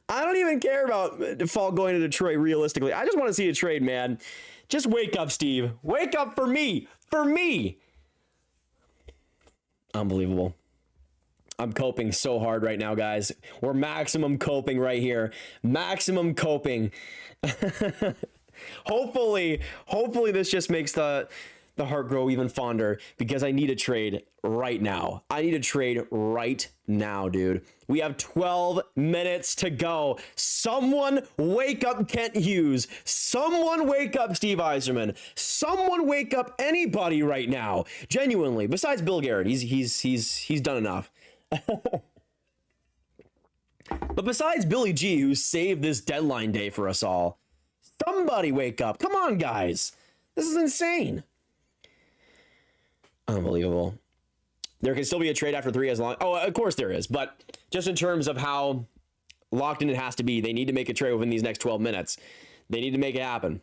I don't even care about Faulk going to Detroit realistically. I just want to see a trade, man. Just wake up, Steve. Wake up for me. For me. Unbelievable. I'm coping so hard right now, guys. We're maximum coping right here. Maximum coping. Hopefully this just makes the heart grow even fonder, because I need a trade right now. I need a trade right now, dude. We have 12 minutes to go. Someone wake up Kent Hughes. Someone wake up Steve Yzerman. Someone wake up anybody right now. Genuinely, besides Bill Garrett, he's done enough. But besides Billy G, who saved this deadline day for us all, somebody wake up. Come on, guys. This is insane. Unbelievable. There can still be a trade after 3 as long. Oh, of course there is. But just in terms of how locked in it has to be, they need to make a trade within these next 12 minutes. They need to make it happen.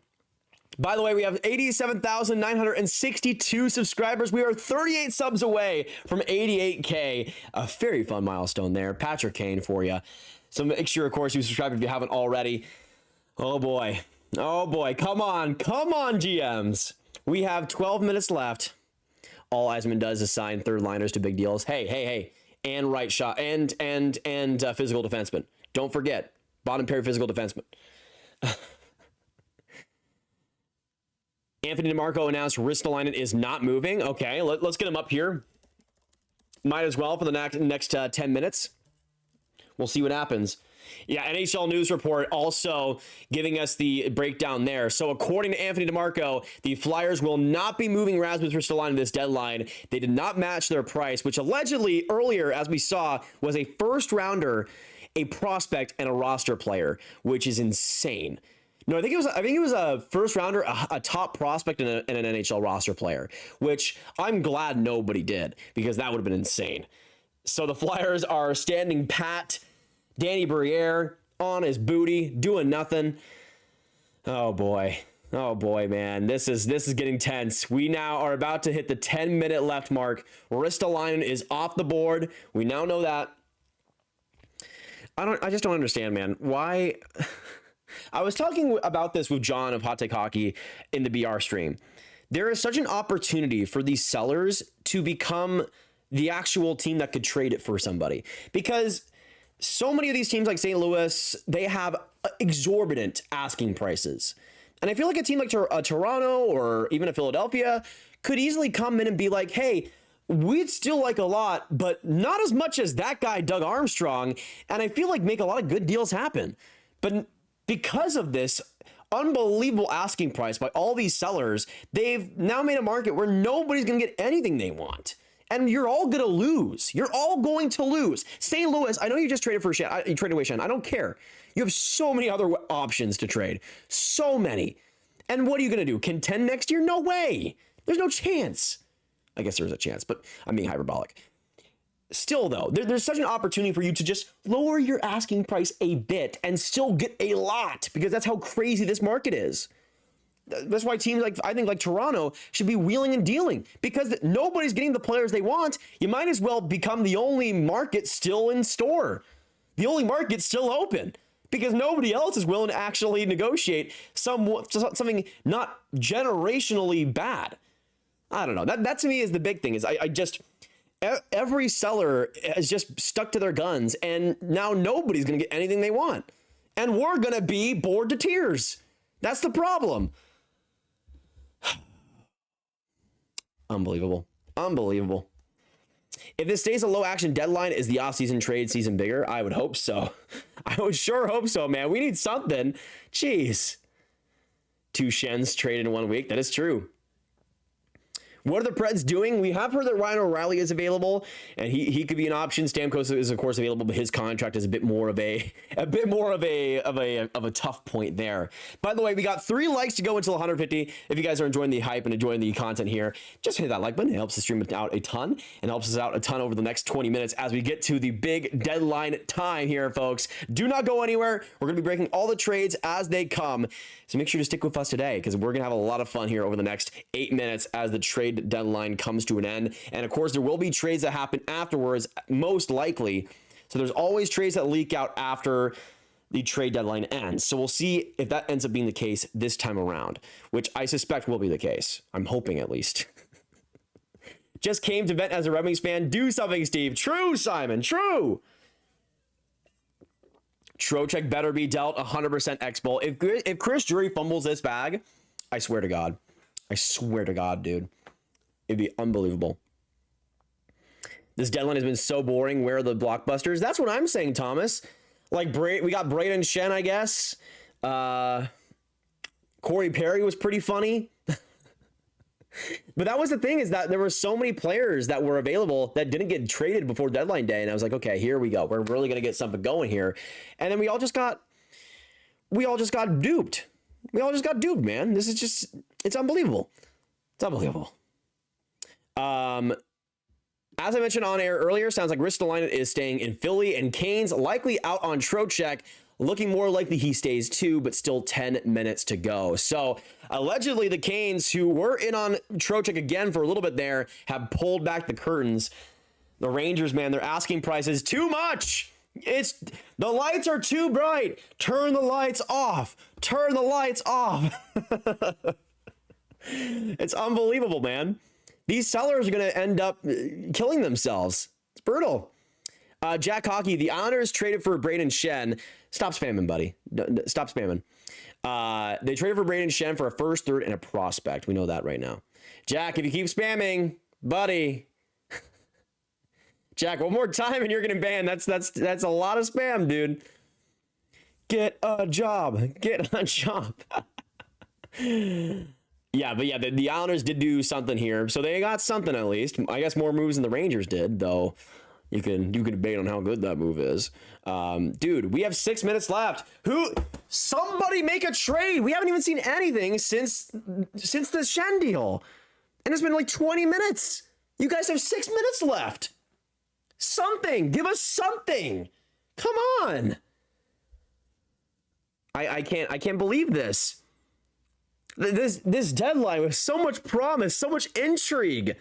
By the way, we have 87,962 subscribers. We are 38 subs away from 88K. A very fun milestone there. Patrick Kane for you. So make sure, of course, you subscribe if you haven't already. Oh, boy. Oh, boy. Come on. Come on, GMs. We have 12 minutes left. All Yzerman does is sign third liners to big deals. Hey. And right shot. And physical defenseman. Don't forget. Bottom pair physical defenseman. Anthony DeMarco announced Ristolainen is not moving. Okay, let's get him up here. Might as well for the next 10 minutes. We'll see what happens. Yeah, NHL News Report also giving us the breakdown there. So according to Anthony DeMarco, the Flyers will not be moving Rasmus Ristolainen this deadline. They did not match their price, which allegedly earlier, as we saw, was a first rounder, a prospect, and a roster player, which is insane. No, I think it was a first rounder, a top prospect, and an NHL roster player, which I'm glad nobody did, because that would have been insane. So the Flyers are standing pat. Danny Briere on his booty, doing nothing. Oh boy, man, this is getting tense. We now are about to hit the 10-minute left mark. Ristolainen is off the board. We now know that. I just don't understand, man. Why? I was talking about this with John of Hot Take Hockey in the BR stream. There is such an opportunity for these sellers to become the actual team that could trade it for somebody, because so many of these teams like St. Louis, they have exorbitant asking prices. And I feel like a team like Toronto or even a Philadelphia could easily come in and be like, hey, we'd still like a lot, but not as much as that guy, Doug Armstrong. And I feel like make a lot of good deals happen. But because of this unbelievable asking price by all these sellers, they've now made a market where nobody's going to get anything they want. And you're all going to lose. You're all going to lose. St. Louis, I know you just traded for Shen. You traded away Shen. I don't care. You have so many other options to trade. So many. And what are you going to do? Contend next year? No way. There's no chance. I guess there's a chance, but I'm being hyperbolic. Still, though, there's such an opportunity for you to just lower your asking price a bit and still get a lot, because that's how crazy this market is. That's why teams like, I think like Toronto should be wheeling and dealing, because nobody's getting the players they want. You might as well become the only market still in store. The only market still open, because nobody else is willing to actually negotiate something not generationally bad. I don't know. That to me is the big thing, is I just, every seller has just stuck to their guns, and now nobody's going to get anything they want. And we're going to be bored to tears. That's the problem. Unbelievable. Unbelievable. If this stays a low action deadline, is the off-season trade season bigger? I would hope so. I would sure hope so, man. We need something. Jeez. 2 Shens traded in 1 week. That is true. What are the Preds doing? We have heard that Ryan O'Reilly is available, and he could be an option. Stamkos is of course available, but his contract is a bit more of a tough point there. By the way, we got 3 likes to go until 150. If you guys are enjoying the hype and enjoying the content here, just hit that like button. It helps the stream out a ton, and helps us out a ton over the next 20 minutes as we get to the big deadline time here, folks. Do not go anywhere. We're going to be breaking all the trades as they come, so make sure to stick with us today, because we're going to have a lot of fun here over the next 8 minutes as the trade deadline comes to an end. And of course, there will be trades that happen afterwards, most likely. So there's always trades that leak out after the trade deadline ends. So we'll see if that ends up being the case this time around, which I suspect will be the case. I'm hoping, at least. Just came to vent as a Red Wings fan. Do something, Steve. True, Simon. True. Trocheck better be dealt 100% X-Bowl. If Chris Drury fumbles this bag, I swear to God. I swear to God, dude. It'd be unbelievable. This deadline has been so boring. Where are the blockbusters? That's what I'm saying, Thomas. Like, we got Brayden Schenn, I guess. Corey Perry was pretty funny. But that was the thing, is that there were so many players that were available that didn't get traded before deadline day. And I was like, okay, here we go. We're really going to get something going here. And then we all just got duped. We all just got duped, man. This is just, it's unbelievable. It's unbelievable. As I mentioned on air earlier, sounds like Ristolainen is staying in Philly, and Kane's likely out on Trocheck. Looking more likely he stays too, but still 10 minutes to go. So allegedly the Canes, who were in on Trocheck again for a little bit there, have pulled back the curtains. The Rangers, man, they're asking prices too much. The lights are too bright. Turn the lights off. Turn the lights off. It's unbelievable, man. These sellers are going to end up killing themselves. It's brutal. Jack Hockey, the Islanders traded for Brayden Schenn. Stop spamming, buddy. Stop spamming. They traded for Brayden Schenn for a first, third, and a prospect. We know that right now. Jack, if you keep spamming, buddy. Jack, one more time and you're getting banned. That's a lot of spam, dude. Get a job. Get a job. Yeah, but yeah, the Islanders did do something here. So they got something at least. I guess more moves than the Rangers did, though. You could debate on how good that move is. Dude, we have 6 minutes left. Somebody make a trade. We haven't even seen anything since the Shen deal. And it's been like 20 minutes. You guys have 6 minutes left. Something. Give us something. Come on. I can't believe this. This deadline with so much promise, so much intrigue.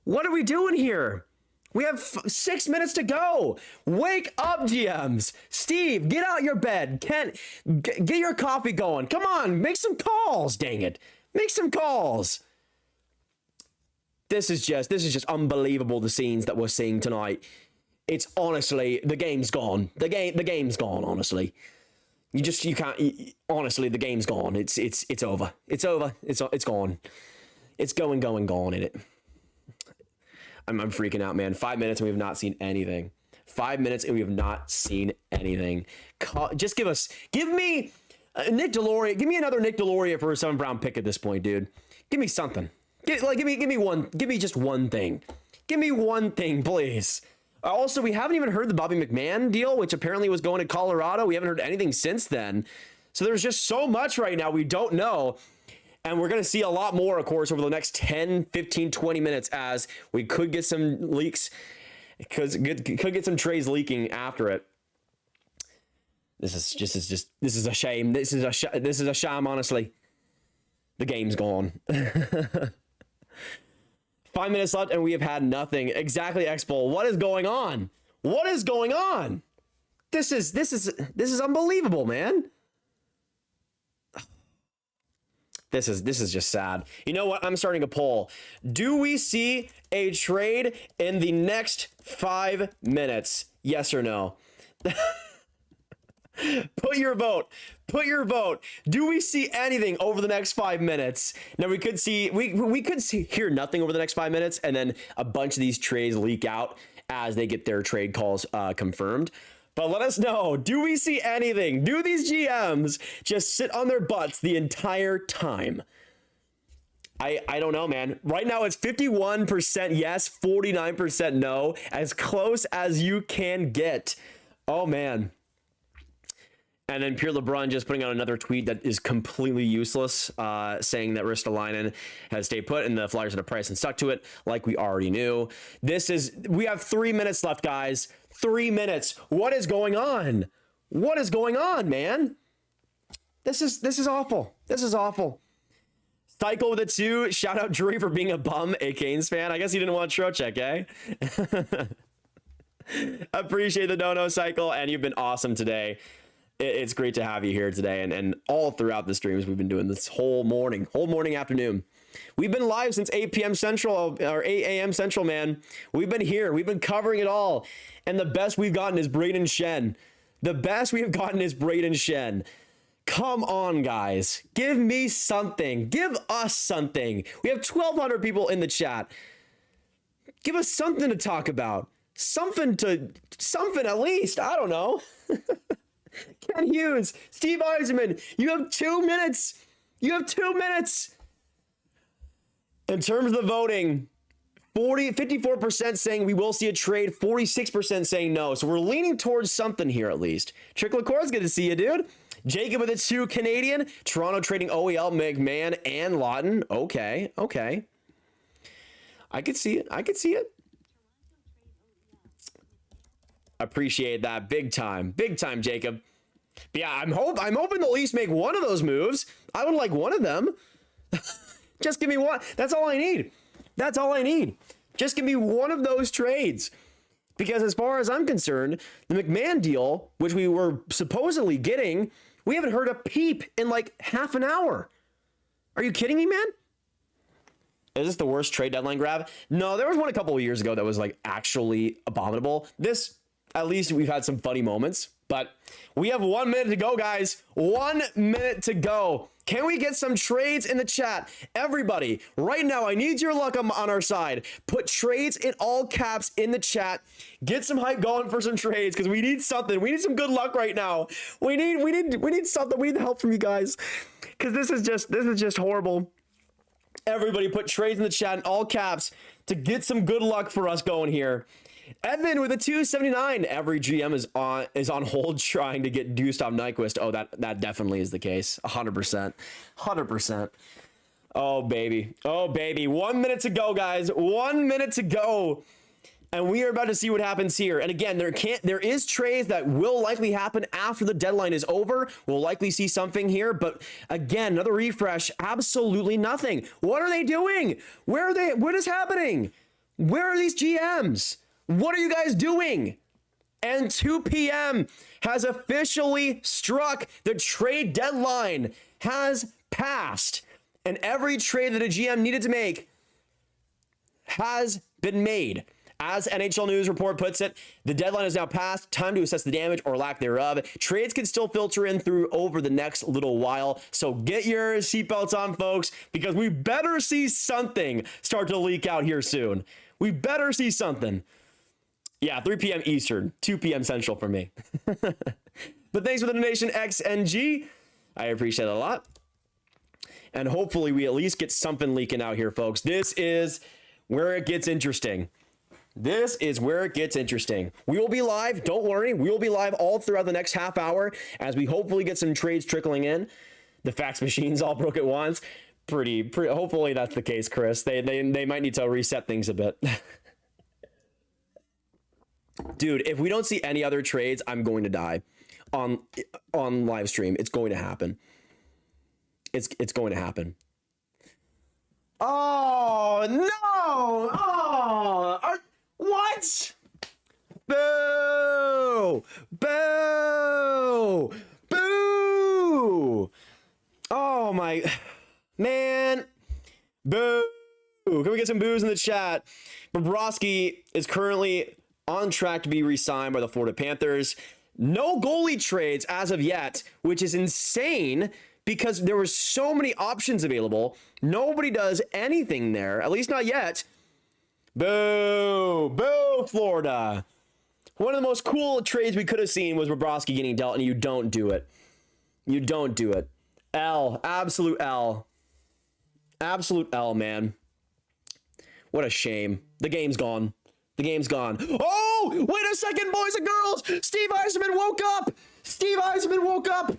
What are we doing here? We have 6 minutes to go. Wake up, GMs. Steve, get out your bed. Kent, get your coffee going. Come on, make some calls, dang it. Make some calls. This is just unbelievable, the scenes that we're seeing tonight. It's honestly, the game's gone. The game's gone, honestly. You can't, honestly, the game's gone. It's over. It's over. It's gone. It's gone, in it. I'm freaking out, man. 5 minutes and we have not seen anything. 5 minutes and we have not seen anything. Just give me Nick Deloria. Give me another Nick Deloria for a 7th round pick at this point, dude. Give me something. Give me just one thing. Give me one thing, please. Also, we haven't even heard the Bobby McMahon deal, which apparently was going to Colorado. We haven't heard anything since then. So there's just so much right now we don't know. And we're going to see a lot more, of course, over the next 10, 15, 20 minutes, as we could get some leaks, because could get some trades leaking after it. This is a shame. This is a shame, honestly. The game's gone. 5 minutes left and we have had nothing. Exactly, X-Bowl. What is going on? What is going on? This is unbelievable, man. This is just sad. You know what? I'm starting a poll. Do we see a trade in the next 5 minutes? Yes or no? Put your vote. Put your vote. Do we see anything over the next 5 minutes? Now we could see hear nothing over the next 5 minutes, and then a bunch of these trades leak out as they get their trade calls confirmed. But let us know, do we see anything? Do these GMs just sit on their butts the entire time? I don't know, man. Right now it's 51% yes, 49% no, as close as you can get. Oh, man. And then Pure LeBron just putting out another tweet that is completely useless, saying that Ristolainen has stayed put and the Flyers had a price and stuck to it, like we already knew. We have 3 minutes left, guys. 3 minutes. What is going on? What is going on, man? This is awful. This is awful. Cycle with a 2. Shout out Drury for being a bum, a Canes fan. I guess he didn't want Trocheck, eh? Appreciate the dono, Cycle, and you've been awesome today. It's great to have you here today, and all throughout the streams we've been doing this whole morning, afternoon. We've been live since 8 p.m. Central, or 8 a.m. Central, man. We've been here. We've been covering it all. And the best we've gotten is Brayden Schenn. The best we have gotten is Brayden Schenn. Come on, guys. Give me something. Give us something. We have 1,200 people in the chat. Give us something to talk about. Something at least. I don't know. Ken Hughes, Steve Eisenman, you have 2 minutes. You have 2 minutes. In terms of the voting, 54% saying we will see a trade, 46% saying no. So we're leaning towards something here at least. Trick LaCour's good to see you, dude. Jacob with a 2 Canadian. Toronto trading OEL, McMahon, and Lawton. Okay. I could see it. Appreciate that big time, Jacob. But yeah, I'm hoping the Leafs make one of those moves. I would like one of them. Just give me one. That's all I need. Just give me one of those trades. Because as far as I'm concerned, the McMahon deal, which we were supposedly getting, we haven't heard a peep in like half an hour. Are you kidding me, man? Is this the worst trade deadline grab? No, there was one a couple of years ago that was like actually abominable. This, at least we've had some funny moments, but we have 1 minute to go, guys. 1 minute to go. Can we get some trades in the chat? Everybody, right now, I need your luck on our side. Put trades in all caps in the chat. Get some hype going for some trades, because we need something. We need some good luck right now. We need something. We need the help from you guys, because this is just horrible. Everybody put trades in the chat in all caps to get some good luck for us going here. Evan with a 279. Every GM is on hold trying to get Gustav Nyquist. Oh, that definitely is the case. 100%. 100%. Oh, baby. 1 minute to go, guys. 1 minute to go. And we are about to see what happens here. And again, there is trades that will likely happen after the deadline is over. We'll likely see something here, but again, another refresh, absolutely nothing. What are they doing? Where are they? What is happening? Where are these GMs? What are you guys doing? And 2 p.m. has officially struck. The trade deadline has passed. And every trade that a GM needed to make has been made. As NHL News Report puts it, the deadline is now passed. Time to assess the damage or lack thereof. Trades can still filter in through over the next little while. So get your seatbelts on, folks, because we better see something start to leak out here soon. We better see something. Yeah, 3 p.m. Eastern, 2 p.m. Central for me. But thanks for the donation, XNG. I appreciate it a lot. And hopefully we at least get something leaking out here, folks. This is where it gets interesting. This is where it gets interesting. We will be live. Don't worry. We will be live all throughout the next half hour as we hopefully get some trades trickling in. The fax machines all broke at once. Pretty. Hopefully that's the case, Chris. They might need to reset things a bit. Dude, if we don't see any other trades, I'm going to die on live stream. It's going to happen. It's going to happen. Oh, no. Oh, what? Boo! Boo! Boo! Oh my man. Boo! Can we get some boos in the chat? Bobrovsky is currently on track to be re-signed by the Florida Panthers. No goalie trades as of yet, which is insane because there were so many options available. Nobody does anything there, at least not yet. Boo! Boo, Florida. One of the most cool trades we could have seen was Bobrovsky getting dealt, and you don't do it. You don't do it. L. Absolute L. Absolute L, man. What a shame. The game's gone. The game's gone. Oh, wait a second, boys and girls. Steve Yzerman woke up. Steve Yzerman woke up.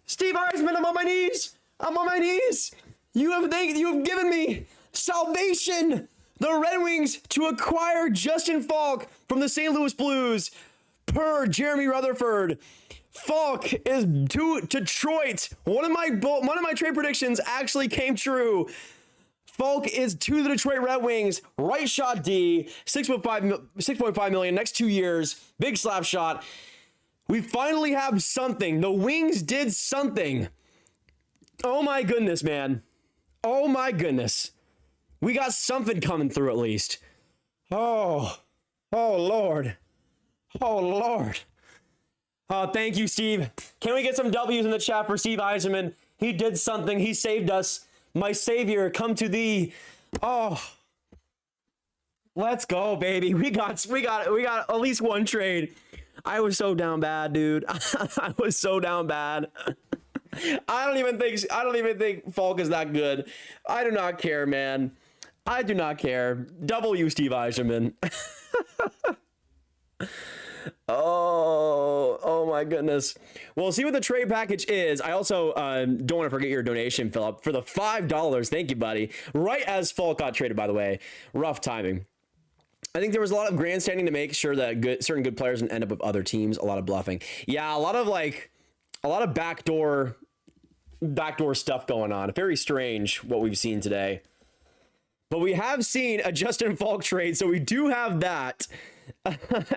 Steve Yzerman, I'm on my knees. I'm on my knees. You have given me salvation. The Red Wings to acquire Justin Faulk from the St. Louis Blues per Jeremy Rutherford. Faulk is to Detroit. One of my trade predictions actually came true. Faulk is to the Detroit Red Wings. Right shot D, 6.5 million next 2 years. Big slap shot. We finally have something. The Wings did something. Oh my goodness, man. Oh my goodness. We got something coming through at least. Oh Lord. Oh Lord. Oh, thank you, Steve. Can we get some W's in the chat for Steve Yzerman? He did something. He saved us. My savior, come to thee. Oh, let's go, baby. We got at least one trade. I was so down bad, dude. I was so down bad. I don't even think Faulk is that good. I do not care, man. I do not care. W, Steve Yzerman. Oh my goodness. We'll see what the trade package is. I also don't want to forget your donation, Philip, for the $5. Thank you, buddy. Right as Faulk got traded, by the way. Rough timing. I think there was a lot of grandstanding to make sure that certain good players didn't end up with other teams. A lot of bluffing. Yeah, a lot of backdoor stuff going on. Very strange what we've seen today. But we have seen a Justin Faulk trade, so we do have that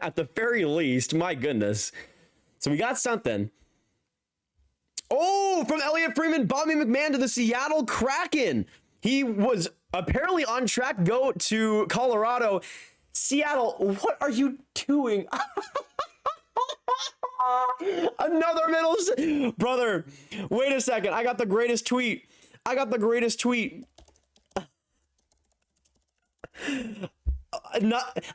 at the very least. My goodness. So we got something. Oh, from Elliot Freeman, Bobby McMahon to the Seattle Kraken. He was apparently on track to go to Colorado. Seattle, what are you doing? Another middle... Brother, wait a second. I got the greatest tweet.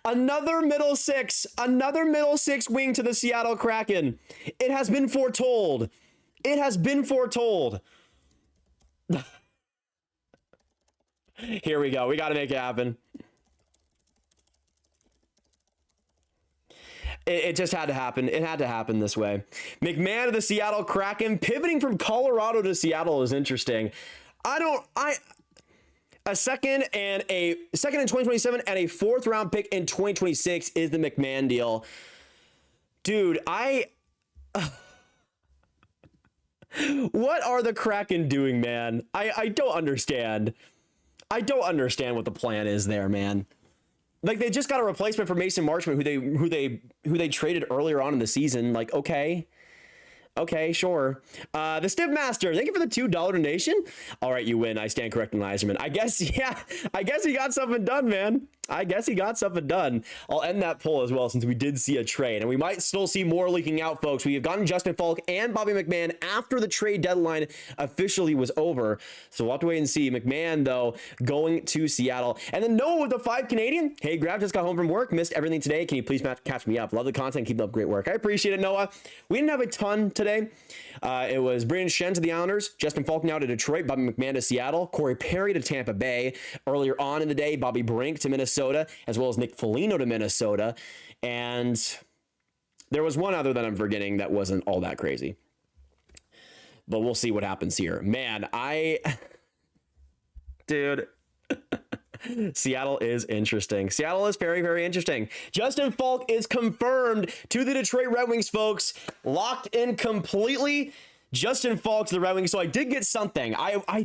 Another middle six wing to the Seattle Kraken. It has been foretold. Here we go. We got to make it happen. It just had to happen. It had to happen this way. McMahon to the Seattle Kraken. Pivoting from Colorado to Seattle is interesting. A second in 2027 and a fourth round pick in 2026 is the McMahon deal. Dude, what are the Kraken doing, man? I don't understand. I don't understand what the plan is there, man. Like, they just got a replacement for Mason Marchment, who they traded earlier on in the season. Like, okay, sure. The Stiff Master, thank you for the $2 donation. All right, you win. I stand corrected, Eiserman. I guess, yeah, I guess he got something done, man. I guess he got something done. I'll end that poll as well, since we did see a trade, and we might still see more leaking out, folks. We have gotten Justin Falk and Bobby McMahon after the trade deadline officially was over. So we'll have to wait and see. McMahon, though, going to Seattle. And then Noah with the 5 Canadian. Hey, Grav, just got home from work. Missed everything today. Can you please catch me up? Love the content. Keep up great work. I appreciate it, Noah. We didn't have a ton today. It was Brandon Shen to the Islanders, Justin Falk now to Detroit, Bobby McMahon to Seattle, Corey Perry to Tampa Bay. Earlier on in the day, Bobby Brink to Minnesota, as well as Nick Foligno to Minnesota. And there was one other that I'm forgetting that wasn't all that crazy. But we'll see what happens here. Man, dude. Seattle is interesting. Seattle is very, very interesting. Justin Falk is confirmed to the Detroit Red Wings, folks. Locked in completely. Justin Falk to the Red Wings. So I did get something.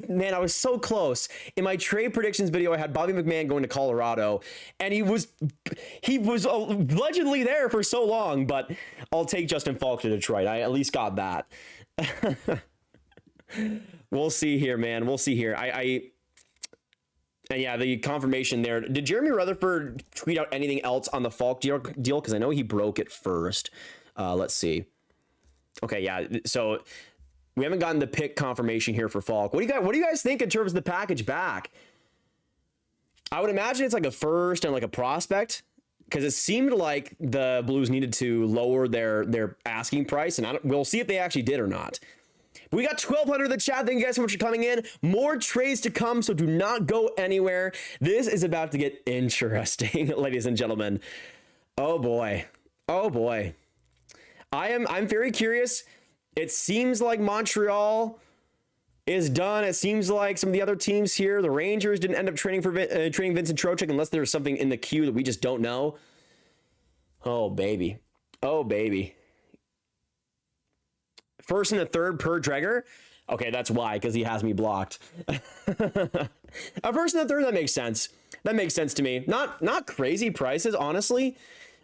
Man, I was so close. In my trade predictions video, I had Bobby McMahon going to Colorado, and he was allegedly there for so long, but I'll take Justin Falk to Detroit. I at least got that. We'll see here, man. We'll see here. And yeah, the confirmation there. Did Jeremy Rutherford tweet out anything else on the Falk deal? Because I know he broke it first. Let's see. Okay, yeah. So we haven't gotten the pick confirmation here for Falk. What do you guys think in terms of the package back? I would imagine it's like a first and like a prospect, because it seemed like the Blues needed to lower their asking price, and we'll see if they actually did or not. We got 1,200 in the chat. Thank you guys so much for coming in. More trades to come, so do not go anywhere. This is about to get interesting, ladies and gentlemen. Oh boy. Oh boy. I'm very curious. It seems like Montreal is done. It seems like some of the other teams here, the Rangers didn't end up trading Vincent Trocheck unless there's something in the queue that we just don't know. Oh baby. Oh baby. First and a third per Dreger. Okay, that's why, because he has me blocked. A first and a third, that makes sense. That makes sense to me. Not crazy prices, honestly.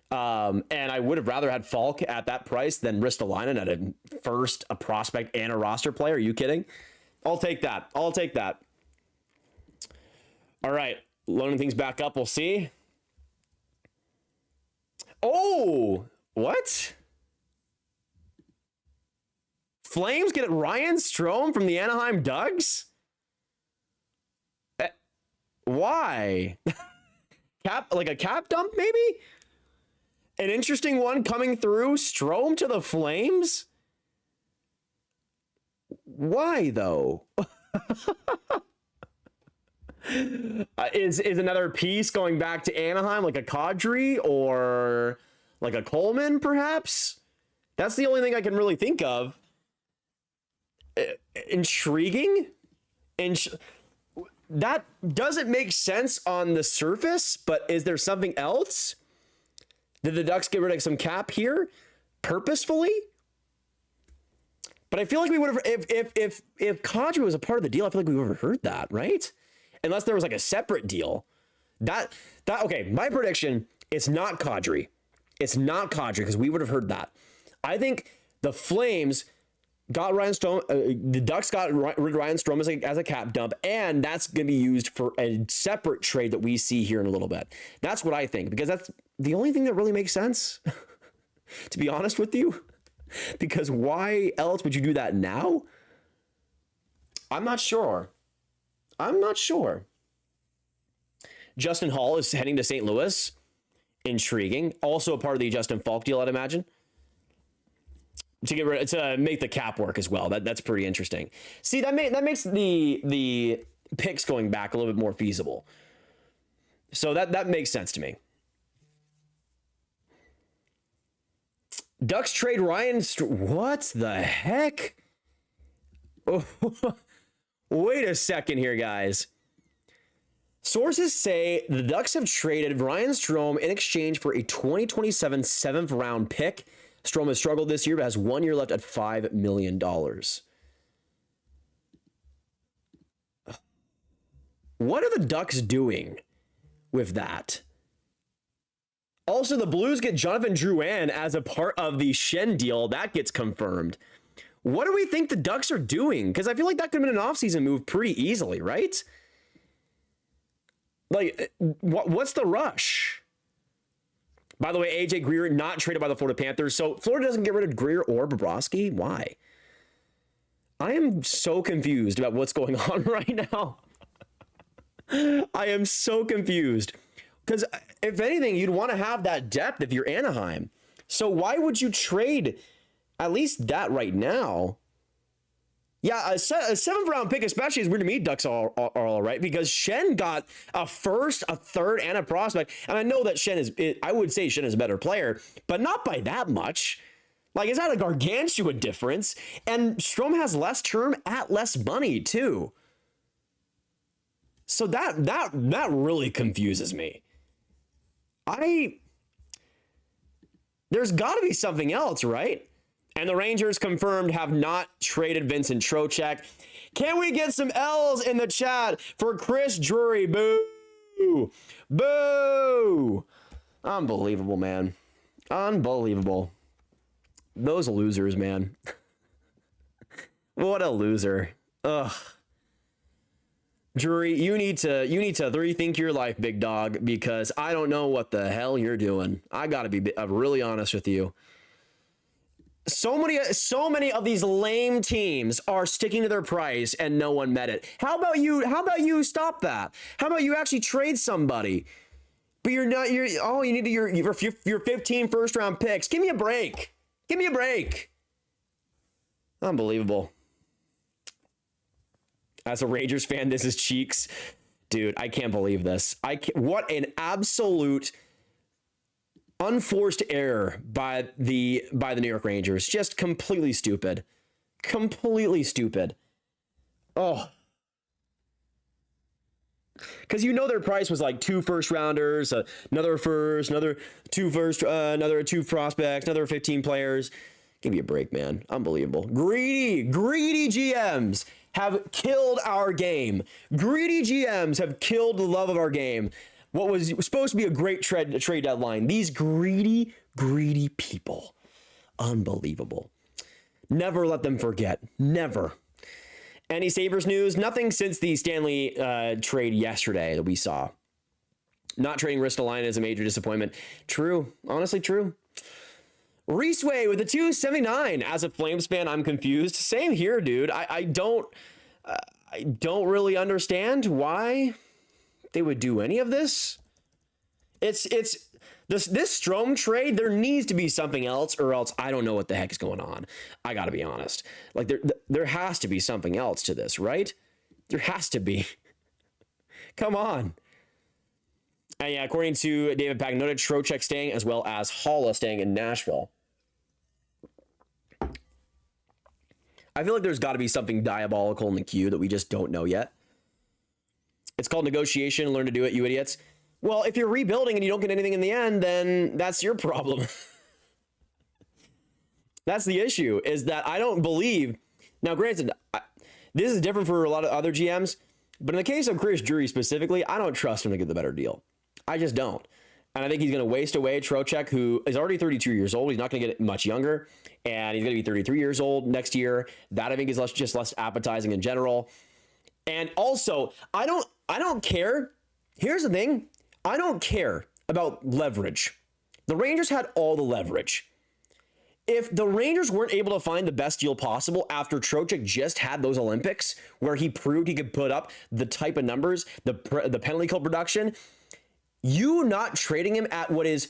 And I would have rather had Falk at that price than Ristolainen at a first, a prospect, and a roster player. Are you kidding? I'll take that. I'll take that. All right, loading things back up. We'll see. Oh, what? Flames get Ryan Strome from the Anaheim Ducks? Why? Like a cap dump, maybe? An interesting one coming through. Strome to the Flames? Why, though? Is another piece going back to Anaheim, like a Kadri or like a Coleman, perhaps? That's the only thing I can really think of. Intriguing, and that doesn't make sense on the surface, but is there something else? Did the Ducks get rid of some cap here purposefully? But I feel like we would have, if Kadri was a part of the deal, I feel like we would have heard that, right? Unless there was like a separate deal. Okay, my prediction, it's not Kadri. It's not Kadri, because we would have heard that. I think the Flames got Ryan Strome, the Ducks got Ryan Strome as a cap dump, and that's going to be used for a separate trade that we see here in a little bit. That's what I think, because that's the only thing that really makes sense, to be honest with you. Because why else would you do that now? I'm not sure. I'm not sure. Justin Hall is heading to St. Louis. Intriguing. Also a part of the Justin Falk deal, I'd imagine. To make the cap work as well. That's pretty interesting. See, that makes the picks going back a little bit more feasible. So that makes sense to me. Ducks trade Ryan. What the heck? Oh, wait a second here, guys. Sources say the Ducks have traded Ryan Strome in exchange for a 2027 7th round pick. Strome has struggled this year, but has 1 year left at $5 million. What are the Ducks doing with that? Also, the Blues get Jonathan Drouin as a part of the Schenn deal. That gets confirmed. What do we think the Ducks are doing? Because I feel like that could have been an offseason move pretty easily, right? Like, what's the rush? By the way, AJ Greer not traded by the Florida Panthers. So Florida doesn't get rid of Greer or Bobrovsky? Why? I am so confused about what's going on right now. I am so confused. Because if anything, you'd want to have that depth if you're Anaheim. So why would you trade at least that right now? Yeah, a seventh round pick especially is weird to me. Ducks are all right because Schenn got a first, a third, and a prospect. And I know that I would say Schenn is a better player, but not by that much. Like, it's not a gargantuan difference. And Strome has less term at less money too. So that really confuses me. There's got to be something else, right? And the Rangers confirmed have not traded Vincent Trocheck. Can we get some L's in the chat for Chris Drury? Boo! Boo! Unbelievable, man. Unbelievable. Those losers, man. What a loser. Ugh. Drury, you need to rethink your life, big dog, because I don't know what the hell you're doing. I gotta be really honest with you. So many of these lame teams are sticking to their price and no one met it. How about you stop that? How about you actually trade somebody? But you need your 15 first round picks. Give me a break. Give me a break. Unbelievable. As a Rangers fan, this is cheeks. Dude, I can't believe this. What an absolute unforced error by the New York Rangers. Just completely stupid. Completely stupid. Oh. Because their price was like 2 first rounders, another first, another 2 first, another 2 prospects, another 15 players. Give me a break, man. Unbelievable. Greedy GMs have killed our game. Greedy GMs have killed the love of our game. What was supposed to be a great trade deadline. These greedy people. Unbelievable. Never let them forget. Never. Any Sabres news? Nothing since the Stanley trade yesterday that we saw. Not trading Ristolainen is a major disappointment. True. Honestly, true. Reesway with the 279. As a Flames fan, I'm confused. Same here, dude. I don't really understand why they would do any of this. It's this Strome trade. There needs to be something else, or else I don't know what the heck is going on. I got to be honest. Like there has to be something else to this, right? There has to be. Come on. And yeah, according to David Pagnotta, Trocheck staying as well as Haula staying in Nashville. I feel like there's got to be something diabolical in the queue that we just don't know yet. It's called negotiation. Learn to do it, you idiots. Well, if you're rebuilding and you don't get anything in the end, then that's your problem. That's the issue, is that I don't believe... Now, granted, this is different for a lot of other GMs, but in the case of Chris Drury specifically, I don't trust him to get the better deal. I just don't. And I think he's going to waste away Trocheck, who is already 32 years old. He's not going to get much younger. And he's going to be 33 years old next year. That, I think, is just less appetizing in general. And also, I don't care. Here's the thing. I don't care about leverage. The Rangers had all the leverage. If the Rangers weren't able to find the best deal possible after Trocheck just had those Olympics where he proved he could put up the type of numbers, the penalty kill production, you not trading him at what is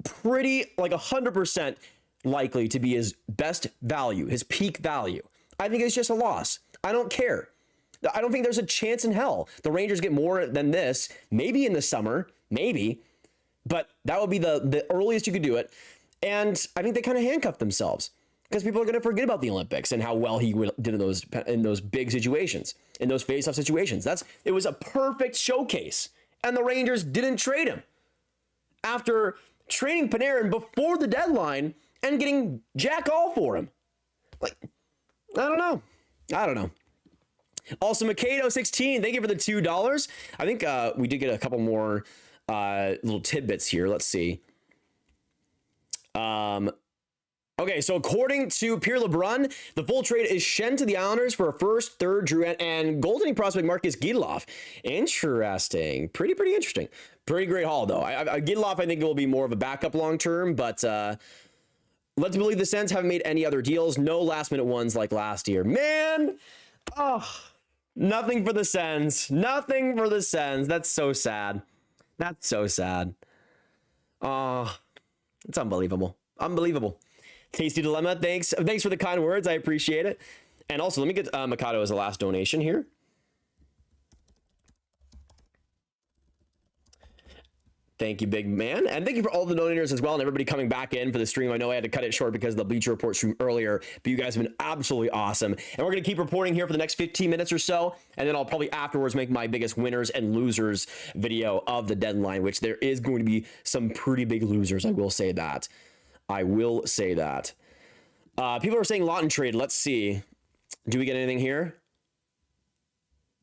pretty like 100% likely to be his best value, his peak value, I think it's just a loss. I don't care. I don't think there's a chance in hell the Rangers get more than this, maybe in the summer, maybe, but that would be the earliest you could do it. And I think they kind of handcuffed themselves because people are going to forget about the Olympics and how well he did in those big situations, in those face-off situations. It was a perfect showcase. And the Rangers didn't trade him after trading Panarin before the deadline and getting jack all for him. Like, I don't know. Also, Mikado16, thank you for the $2. I think we did get a couple more little tidbits here. Let's see. Okay, so according to Pierre LeBrun, the full trade is sent to the Islanders for a first, third, Drouin, and goaltending prospect Marcus Gideloff. Interesting. Pretty interesting. Pretty great haul, though. Gideloff, I think, will be more of a backup long term, but let's believe the Sens haven't made any other deals. No last-minute ones like last year. Man! Oh, nothing for the Sens. Nothing for the Sens. That's so sad. That's so sad. Oh, it's unbelievable. Unbelievable. Tasty Dilemma, thanks for the kind words. I appreciate it. And also, let me get Mikado as a last donation here. Thank you, big man. And thank you for all the donators as well and everybody coming back in for the stream. I know I had to cut it short because of the Bleacher Report stream earlier, but you guys have been absolutely awesome. And we're going to keep reporting here for the next 15 minutes or so. And then I'll probably afterwards make my biggest winners and losers video of the deadline, which there is going to be some pretty big losers. I will say that. I will say that. People are saying Lawton trade. Let's see. Do we get anything here?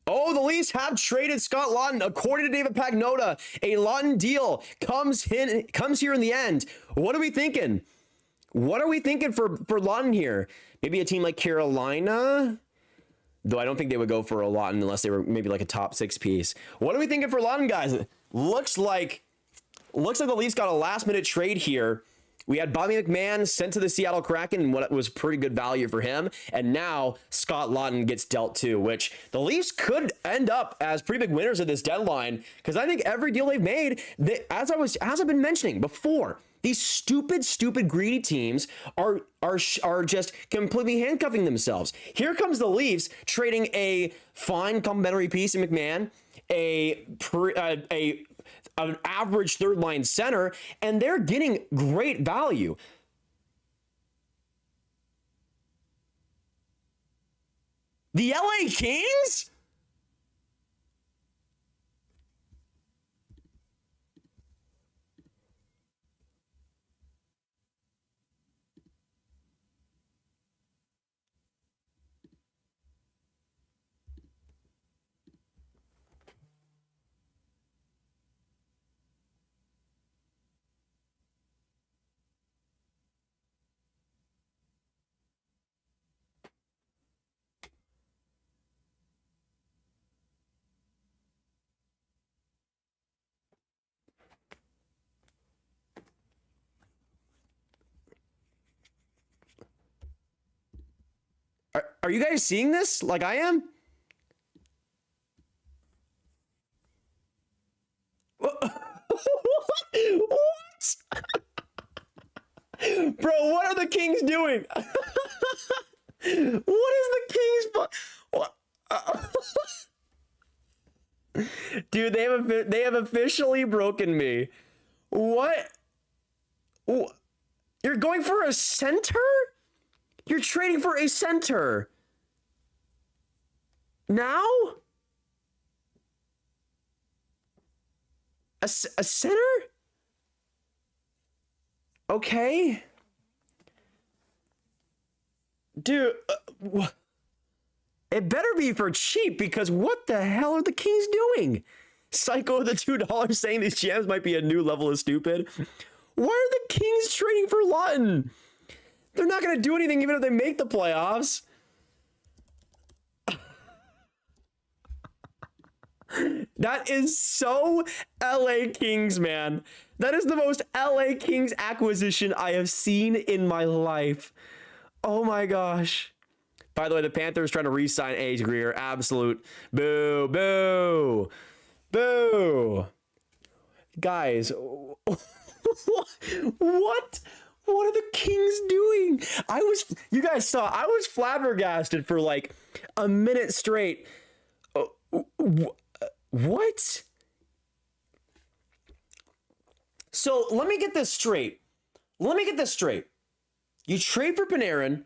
Oh, the Leafs have traded Scott Lawton. According to David Pagnotta, a Lawton deal comes here in the end. What are we thinking? What are we thinking for Lawton here? Maybe a team like Carolina? Though I don't think they would go for a Lawton unless they were maybe like a top 6 piece. What are we thinking for Lawton, guys? Looks like the Leafs got a last-minute trade here. We had Bobby McMahon sent to the Seattle Kraken, and what was pretty good value for him. And now Scott Lawton gets dealt too, which the Leafs could end up as pretty big winners of this deadline. Because I think every deal they've made, as I've been mentioning before, these stupid greedy teams are just completely handcuffing themselves. Here comes the Leafs trading a fine complimentary piece in McMahon, an average third line center, and they're getting great value. The LA Kings? Are you guys seeing this like I am? What? Bro, what are the Kings doing? What is the Kings? What? Dude, they have officially broken me. What? You're going for a center? You're trading for a center. Now? A center? Okay. Dude, it better be for cheap, because what the hell are the Kings doing? Psycho with the $2 saying these GMs might be a new level of stupid. Why are the Kings trading for Lawton? They're not going to do anything even if they make the playoffs. That is so LA Kings, man. That is the most LA Kings acquisition I have seen in my life. Oh my gosh. By the way, the Panthers trying to re-sign A.J. Greer. Absolute boo, boo, boo. Guys, what? What are the Kings doing? You guys saw, I was flabbergasted for like a minute straight. What? So let me get this straight. You trade for Panarin,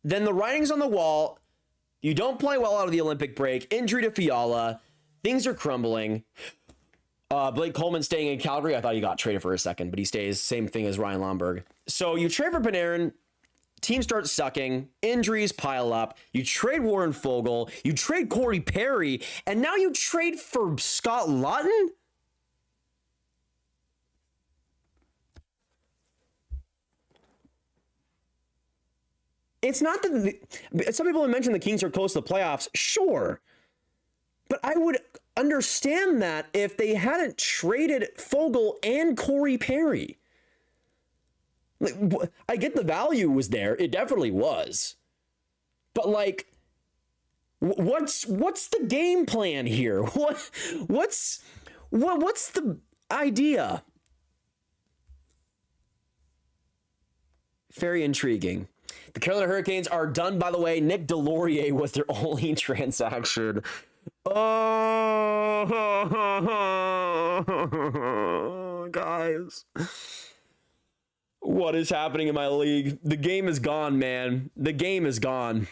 then the writing's on the wall. You don't play well out of the Olympic break. Injury to Fiala. Things are crumbling. Blake Coleman staying in Calgary. I thought he got traded for a second, but he stays. Same thing as Ryan Lomberg. So you trade for Panarin. teams start sucking, injuries pile up, you trade Warren Foegele, you trade Corey Perry, and now you trade for Scott Laughton? It's not that some people have mentioned the Kings are close to the playoffs. Sure. But I would understand that if they hadn't traded Foegele and Corey Perry. Like, I get the value was there. It definitely was. But like, what's the game plan here? What's the idea? Very intriguing. The Carolina Hurricanes are done, by the way. Nick Delorier was their only transaction. Oh, guys. What is happening in my league? The game is gone, man. The game is gone.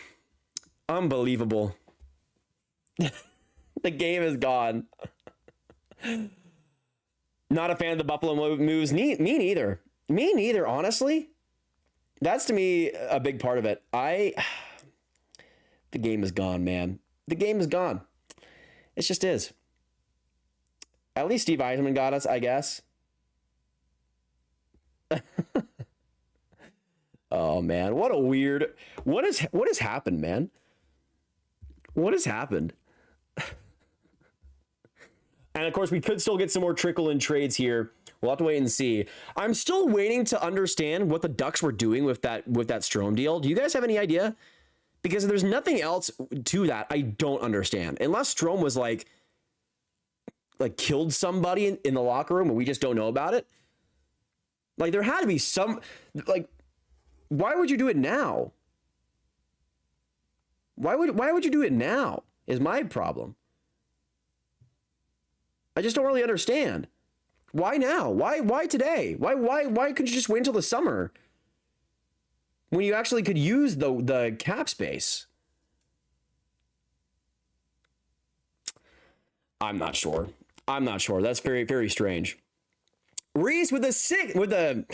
Unbelievable. The game is gone. Not a fan of the Buffalo moves. Me neither. Me neither, honestly. That's, to me, a big part of it. The game is gone, man. The game is gone. It just is. At least Steve Yzerman got us, I guess. Oh, man. What a weird... What has happened, man? What has happened? And, of course, we could still get some more trickle-in trades here. We'll have to wait and see. I'm still waiting to understand what the Ducks were doing with that Strome deal. Do you guys have any idea? Because there's nothing else to that I don't understand. Unless Strome was like killed somebody in the locker room and we just don't know about it. Like, there had to be some, like, why would you do it now? Why would you do it now is my problem. I just don't really understand. Why now? Why today? Why couldn't you just wait until the summer when you actually could use the cap space? I'm not sure. That's very, very strange. Reese with the $7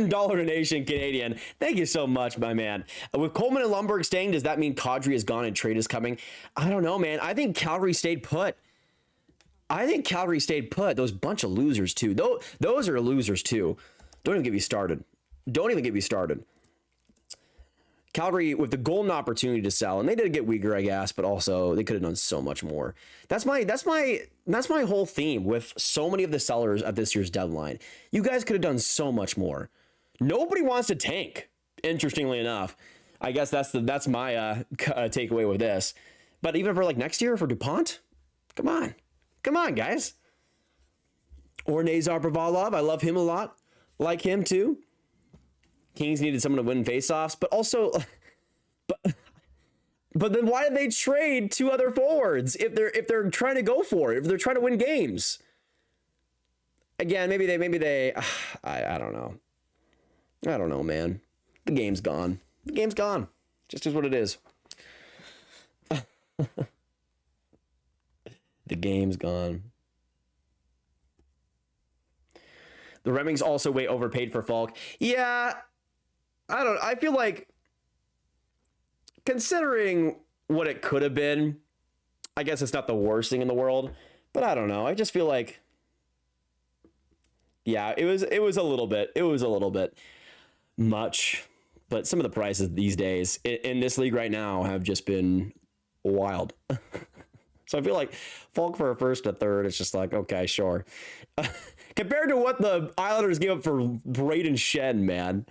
donation Canadian. Thank you so much, my man. With Coleman and Lundberg staying, does that mean Kadri is gone and trade is coming? I don't know, man. I think Calgary stayed put. Those bunch of losers too. Those are losers too. Don't even get me started. Calgary with the golden opportunity to sell, and they did get weaker, I guess, but also they could have done so much more. That's my whole theme with so many of the sellers at this year's deadline. You guys could have done so much more. Nobody wants to tank. Interestingly enough, I guess that's my takeaway with this. But even for like next year for DuPont, come on, guys. Or Nazar Pravalov, I love him a lot. Like him too. Kings needed someone to win faceoffs, but also, but then why did they trade two other forwards if they're trying to go for it, if they're trying to win games? Again, maybe they I don't know. I don't know, man. The game's gone. Just is what it is. The game's gone. The Remings also way overpaid for Falk. Yeah. I feel like, considering what it could have been, I guess it's not the worst thing in the world, but I don't know. I just feel like, yeah, it was a little bit much, but some of the prices these days in this league right now have just been wild. So I feel like Falk for a first, a third, it's just like, okay, sure. Compared to what the Islanders gave up for Braden Shen, man.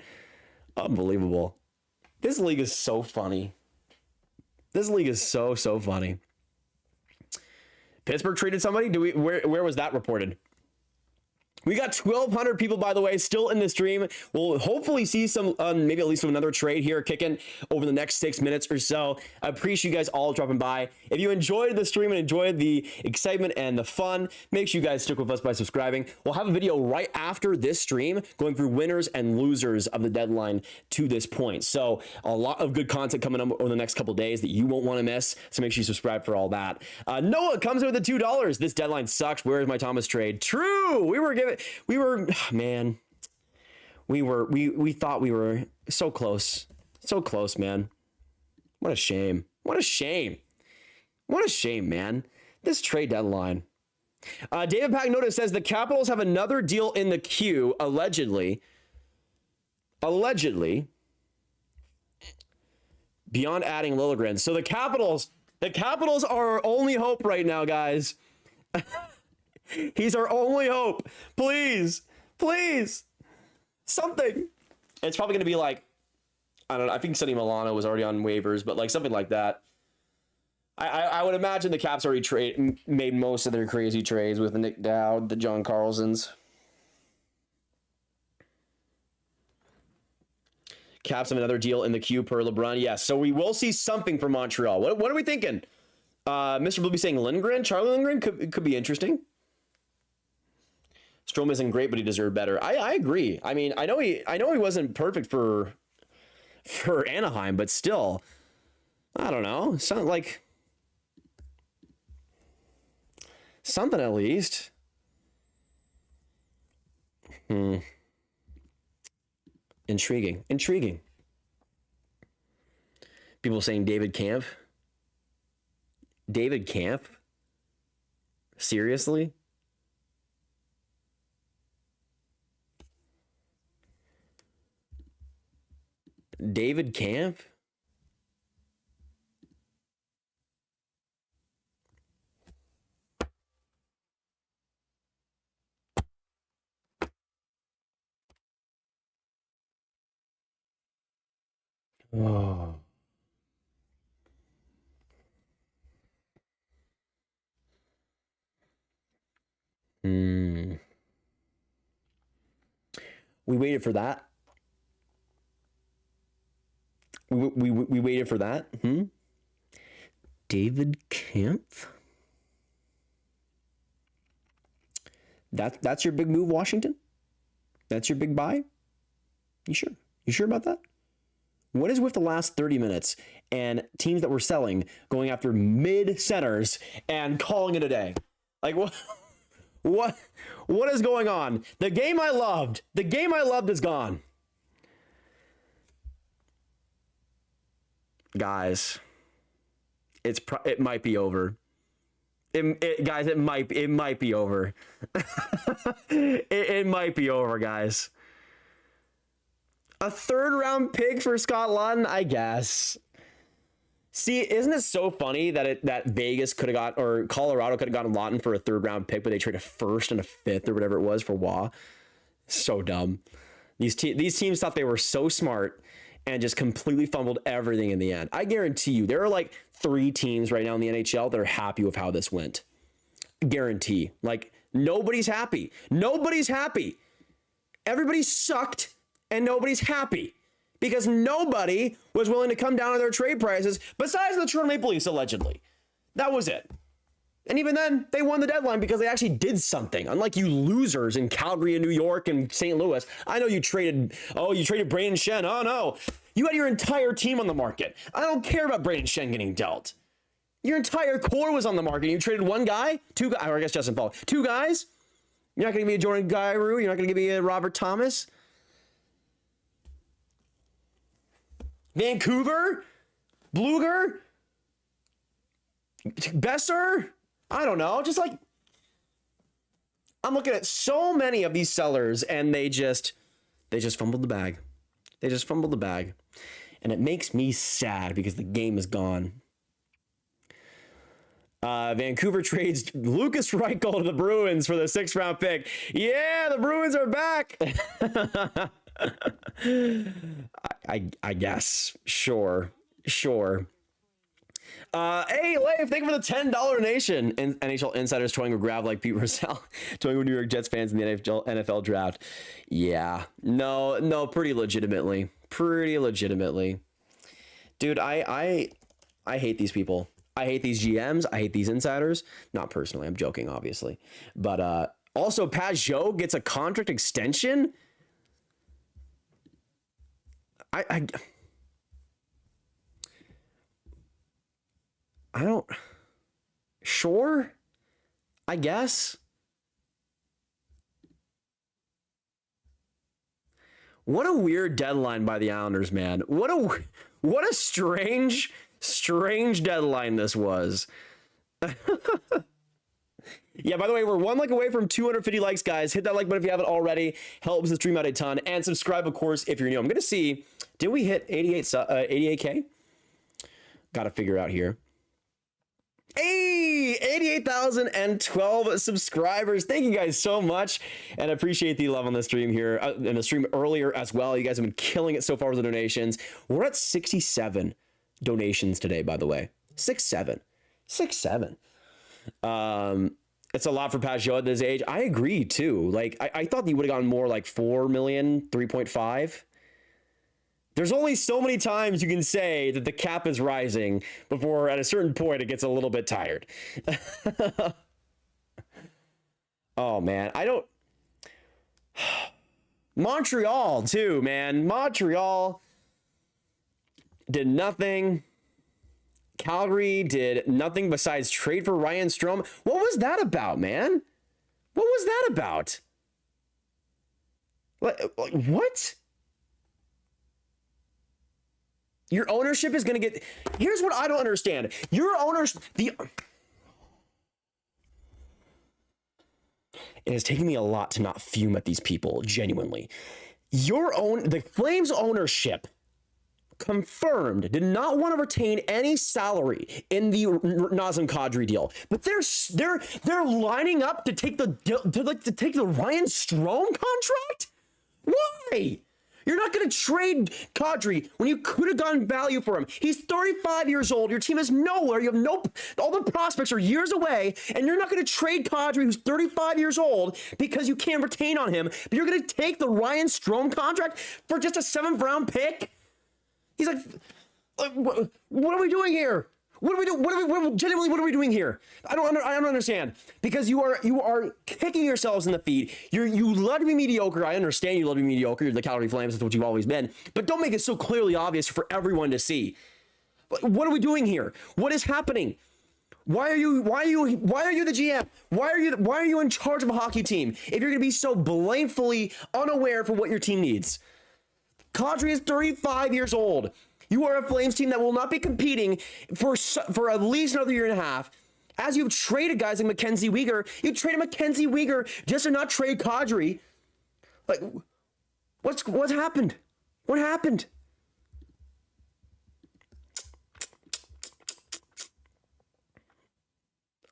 Unbelievable. This league is so funny. This league is so funny. Pittsburgh traded somebody? Where was that reported? We got 1,200 people, by the way, still in the stream. We'll hopefully see some, maybe at least another trade here kicking over the next 6 minutes or so. I appreciate you guys all dropping by. If you enjoyed the stream and enjoyed the excitement and the fun, make sure you guys stick with us by subscribing. We'll have a video right after this stream going through winners and losers of the deadline to this point. So a lot of good content coming up over the next couple days that you won't want to miss. So make sure you subscribe for all that. Noah comes in with the $2. This deadline sucks. Where is my Thomas trade? True. We were we thought we were so close. So close, man. What a shame. What a shame. What a shame, man. This trade deadline. David Pagnota says the Capitals have another deal in the queue, allegedly. Allegedly. Beyond adding Liljegren. So the Capitals are our only hope right now, guys. He's our only hope. Please. Please. Something. It's probably going to be like, I don't know. I think Sonny Milano was already on waivers, but like something like that. I would imagine the Caps already made most of their crazy trades with the Nick Dowd, the John Carlsons. Caps have another deal in the queue per LeBron. Yes, so we will see something from Montreal. What are we thinking? Mr. Blueby saying Lindgren. Charlie Lindgren could be interesting. Strome isn't great, but he deserved better. I agree. I mean, I know he wasn't perfect for Anaheim, but still, I don't know. Something like something at least. Intriguing. People saying David Camp. David Camp? Seriously? David Camp? Oh. We waited for that. We waited for that. David Camp. That's your big move, Washington? That's your big buy? You sure? You sure about that? What is with the last 30 minutes and teams that were selling going after mid centers and calling it a day? Like what is going on? The game I loved is gone. Guys, it might be over. Guys, it might be over. it might be over, guys. A third round pick for Scott Laughton, I guess. See, isn't it so funny that Vegas could have got, or Colorado could have gotten Laughton for a third round pick, but they traded a first and a fifth or whatever it was for Waugh? So dumb. These teams thought they were so smart and just completely fumbled everything in the end. I guarantee you, there are like 3 teams right now in the NHL that are happy with how this went. Guarantee. Like, nobody's happy. Nobody's happy. Everybody sucked and nobody's happy because nobody was willing to come down on their trade prices besides the Toronto Maple Leafs, allegedly. That was it. And even then, they won the deadline because they actually did something. Unlike you losers in Calgary and New York and St. Louis. I know you traded Brayden Schenn. Oh, no. You had your entire team on the market. I don't care about Brayden Schenn getting dealt. Your entire core was on the market. You traded one guy, 2 guys, or I guess Justin Paul. 2 guys? You're not going to give me a Jordan Kyrou? You're not going to give me a Robert Thomas? Vancouver? Bluger? Besser? I don't know. Just like, I'm looking at so many of these sellers and they just fumbled the bag. They just fumbled the bag. And it makes me sad because the game is gone. Vancouver trades Lucas Reichel to the Bruins for the 6th round pick. Yeah, the Bruins are back. I guess. Sure. Hey, Leif, thank you for the $10 donation. NHL insiders toying with Grav like Pete Rozelle, toying with New York Jets fans in the NFL draft. Yeah, no, pretty legitimately. Dude, I hate these people. I hate these GMs. I hate these insiders. Not personally. I'm joking, obviously. But also, Pajot gets a contract extension. I don't. Sure, I guess. What a weird deadline by the Islanders, man. What a strange deadline this was. Yeah, by the way, we're 1 like away from 250 likes, guys. Hit that like button if you haven't already. Helps the stream out a ton. And subscribe, of course, if you're new. I'm going to see, did we hit 88K? Got to figure out here. Hey, 88,012 subscribers. Thank you guys so much. And I appreciate the love on the stream here. And the stream earlier as well. You guys have been killing it so far with the donations. We're at 67 donations today, by the way. 67. It's a lot for Pajot at this age. I agree too. Like I thought he would have gotten more like 4 million, 3.5. There's only so many times you can say that the cap is rising before at a certain point it gets a little bit tired. Oh man, I don't. Montreal too, man. Montreal did nothing. Calgary did nothing besides trade for Ryan Strome. What was that about, man? What was that about? What? Your ownership is going to get... Here's what I don't understand. Your owners... It has taken me a lot to not fume at these people, genuinely. The Flames ownership... confirmed did not want to retain any salary in the Nazem Kadri deal, but they're lining up to take the Ryan Strome contract. Why? You're not going to trade Kadri when you could have gotten value for him. He's 35 years old. Your team is nowhere. You have all the prospects are years away, and you're not going to trade Kadri, who's 35 years old, because you can't retain on him. But you're going to take the Ryan Strome contract for just a 7th round pick. He's like, what are we doing here? What are we doing? Genuinely, what are we doing here? I don't understand. Because you are kicking yourselves in the feet. You love to be mediocre. I understand you love to be mediocre. You're the Calgary Flames. That's what you've always been. But don't make it so clearly obvious for everyone to see. What are we doing here? What is happening? Why are you the GM? Why are you in charge of a hockey team if you're going to be so blatantly unaware for what your team needs? Kadri is 35 years old. You are a Flames team that will not be competing for at least another year and a half. As you've traded guys like Mackenzie Weegar, you traded Mackenzie Weegar just to not trade Kadri. Like, what's happened? What happened?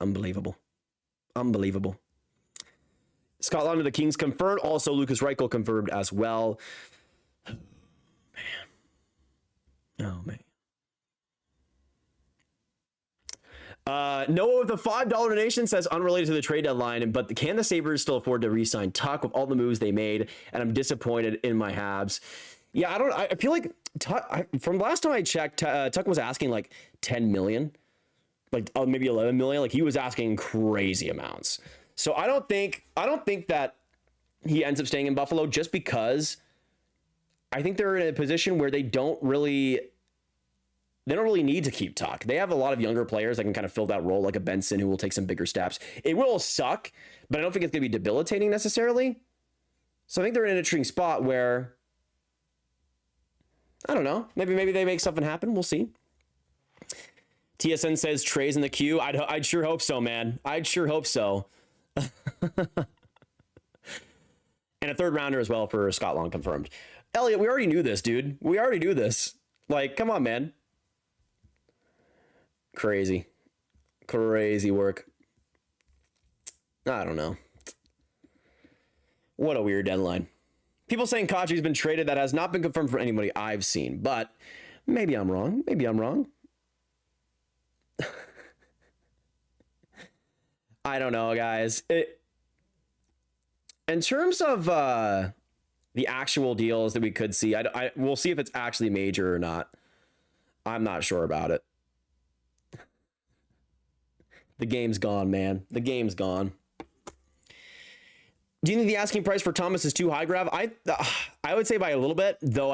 Unbelievable. Scotland to the Kings confirmed. Also, Lucas Reichel confirmed as well. Oh, man. Noah with the $5 donation says unrelated to the trade deadline, but can the Sabres still afford to re-sign Tuck with all the moves they made? And I'm disappointed in my Habs. Yeah, I feel like Tuck, from last time I checked, Tuck was asking like 10 million, like maybe 11 million. Like he was asking crazy amounts. So I don't think that he ends up staying in Buffalo just because I think they're in a position where they don't really need to keep Tuck. They have a lot of younger players that can kind of fill that role, like a Benson who will take some bigger steps. It will suck, but I don't think it's going to be debilitating necessarily. So I think they're in an interesting spot where, I don't know, maybe they make something happen. We'll see. TSN says Trey's in the queue. I'd sure hope so, man. I'd sure hope so. And a 3rd rounder as well for Scott Long confirmed. Elliot, we already knew this, dude. We already knew this. Like, come on, man. Crazy work. I don't know. What a weird deadline. People saying Kadri's been traded. That has not been confirmed for anybody I've seen, but maybe I'm wrong. I don't know, guys. In terms of the actual deals that we could see, we'll see if it's actually major or not. I'm not sure about it. The game's gone, man. The game's gone. Do you think the asking price for Thomas is too high, Grav? I would say by a little bit, though.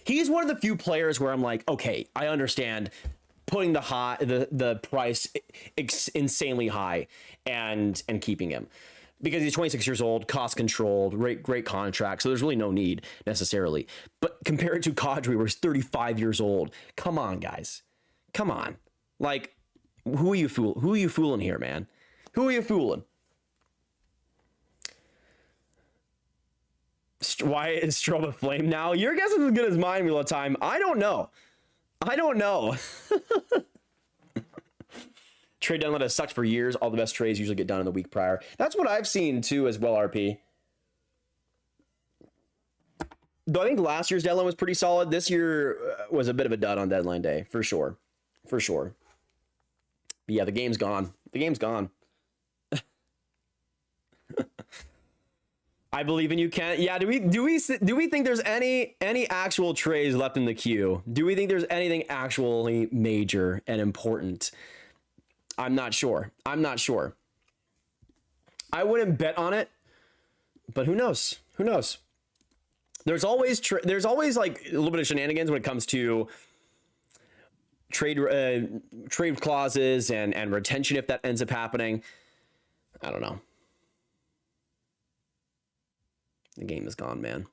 He's one of the few players where I'm like, okay, I understand putting the price insanely high and keeping him. because he's 26 years old, cost controlled, great contract. So there's really no need necessarily. But compare it to Kadri, where he's 35 years old. Come on, guys. Come on. Like, who are you fooling here, man? Who are you fooling? Why is Strobe flame now? Your guess is as good as mine all the time. I don't know. Trade deadline has sucked for years. All the best trades usually get done in the week prior. That's what I've seen too as well, RP. Though I think last year's deadline was pretty solid. This year was a bit of a dud on deadline day, for sure. For sure. But yeah, the game's gone. The game's gone. I believe in you, Kent. Yeah, do we think there's any actual trades left in the queue? Do we think there's anything actually major and important? I'm not sure. I wouldn't bet on it, but who knows? There's always like a little bit of shenanigans when it comes to trade clauses and retention if that ends up happening. I don't know. The game is gone, man.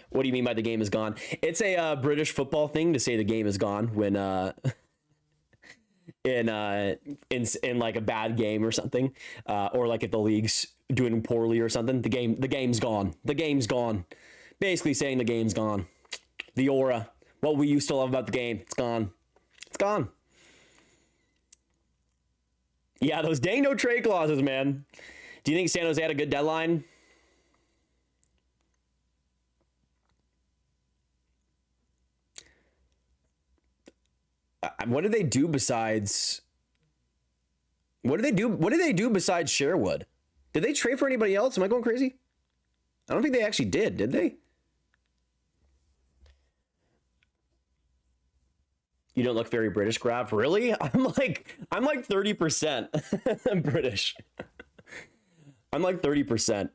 What do you mean by the game is gone? It's a British football thing to say the game is gone when in like a bad game or something, or like if the league's doing poorly or something. The game's gone. The game's gone. Basically saying the game's gone. The aura, what we used to love about the game, it's gone. It's gone. Yeah, those dang no trade clauses, man. Do you think San Jose had a good deadline? What did they do besides? What did they do besides Sherwood? Did they trade for anybody else? Am I going crazy? I don't think they actually did they? You don't look very British, Grav. Really? I'm like 30% British. I'm like 30%.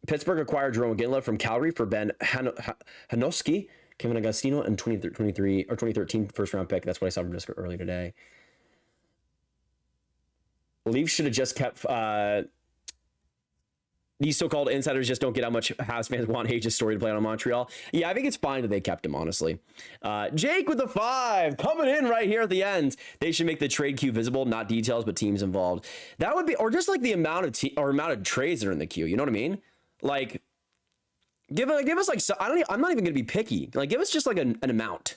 Pittsburgh acquired Jerome McGinley from Calgary for Ben Hanoski, Kevin Agostino, and 2023 or 2013 first round pick. That's what I saw from Discord earlier today. Leafs should have just kept these so-called insiders just don't get how much Habs fans want Hage's story to play out on Montreal. Yeah, I think it's fine that they kept him, honestly. Jake with the 5 coming in right here at the end. They should make the trade queue visible, not details, but teams involved. That would be, or just like the amount of trades that are in the queue. You know what I mean? Like, give us like, I'm not even gonna be picky. Like, give us just like an amount.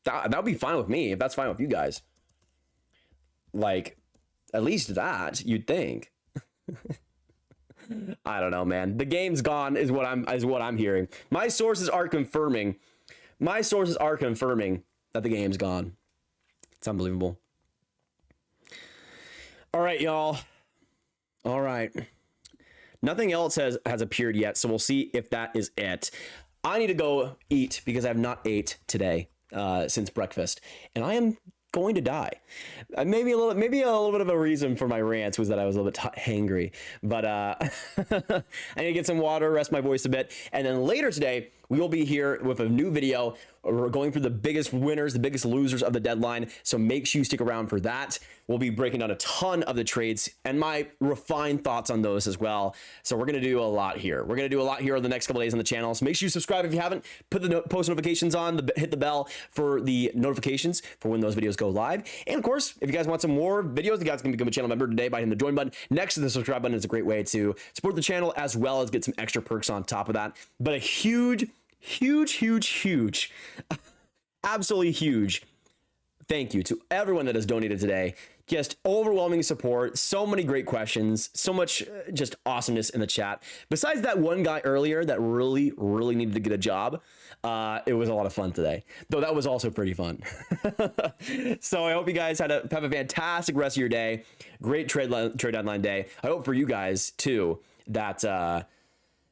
That would be fine with me if that's fine with you guys. Like, at least that you'd think. I don't know, man. The game's gone is what I'm hearing. My sources are confirming that the game's gone. It's unbelievable. All right, y'all. All right. Nothing else has appeared yet, so we'll see if that is it. I need to go eat because I have not ate today since breakfast, and I am going to die. Maybe a little bit of a reason for my rants was that I was a little bit hangry, but I need to get some water, rest my voice a bit, and then later today we will be here with a new video. We're going through the biggest winners, the biggest losers of the deadline, so make sure you stick around for that. We'll be breaking down a ton of the trades and my refined thoughts on those as well. So we're going to do a lot here. We're going to do a lot here over the next couple days on the channel. So make sure you subscribe if you haven't. Put the post notifications on, hit the bell for the notifications for when those videos go live. And of course, if you guys want some more videos, you guys can become a channel member today by hitting the join button next to the subscribe button. It's a great way to support the channel as well as get some extra perks on top of that. But a huge, absolutely huge thank you to everyone that has donated today. Just overwhelming support, so many great questions, so much just awesomeness in the chat. Besides that one guy earlier that really needed to get a job, it was a lot of fun today, though that was also pretty fun. So I hope you guys have a fantastic rest of your day. Great trade deadline day. I hope for you guys too that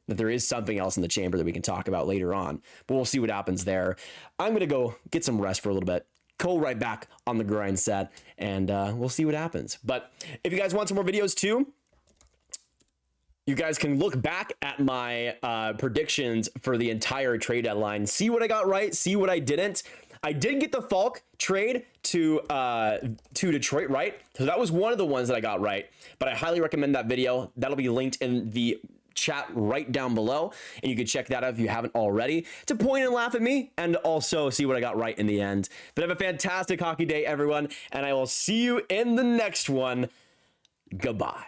there is something else in the chamber that we can talk about later on, but we'll see what happens there. I'm going to go get some rest for a little bit, go right back on the grind set, and we'll see what happens. But if you guys want some more videos too, you guys can look back at my predictions for the entire trade deadline, see what I got right, see what I didn't. I did get the Falk trade to Detroit right, so that was one of the ones that I got right, but I highly recommend that video. That'll be linked in the chat right down below, and you can check that out if you haven't already, to point and laugh at me and also see what I got right in the end. But have a fantastic hockey day, everyone, and I will see you in the next one. Goodbye.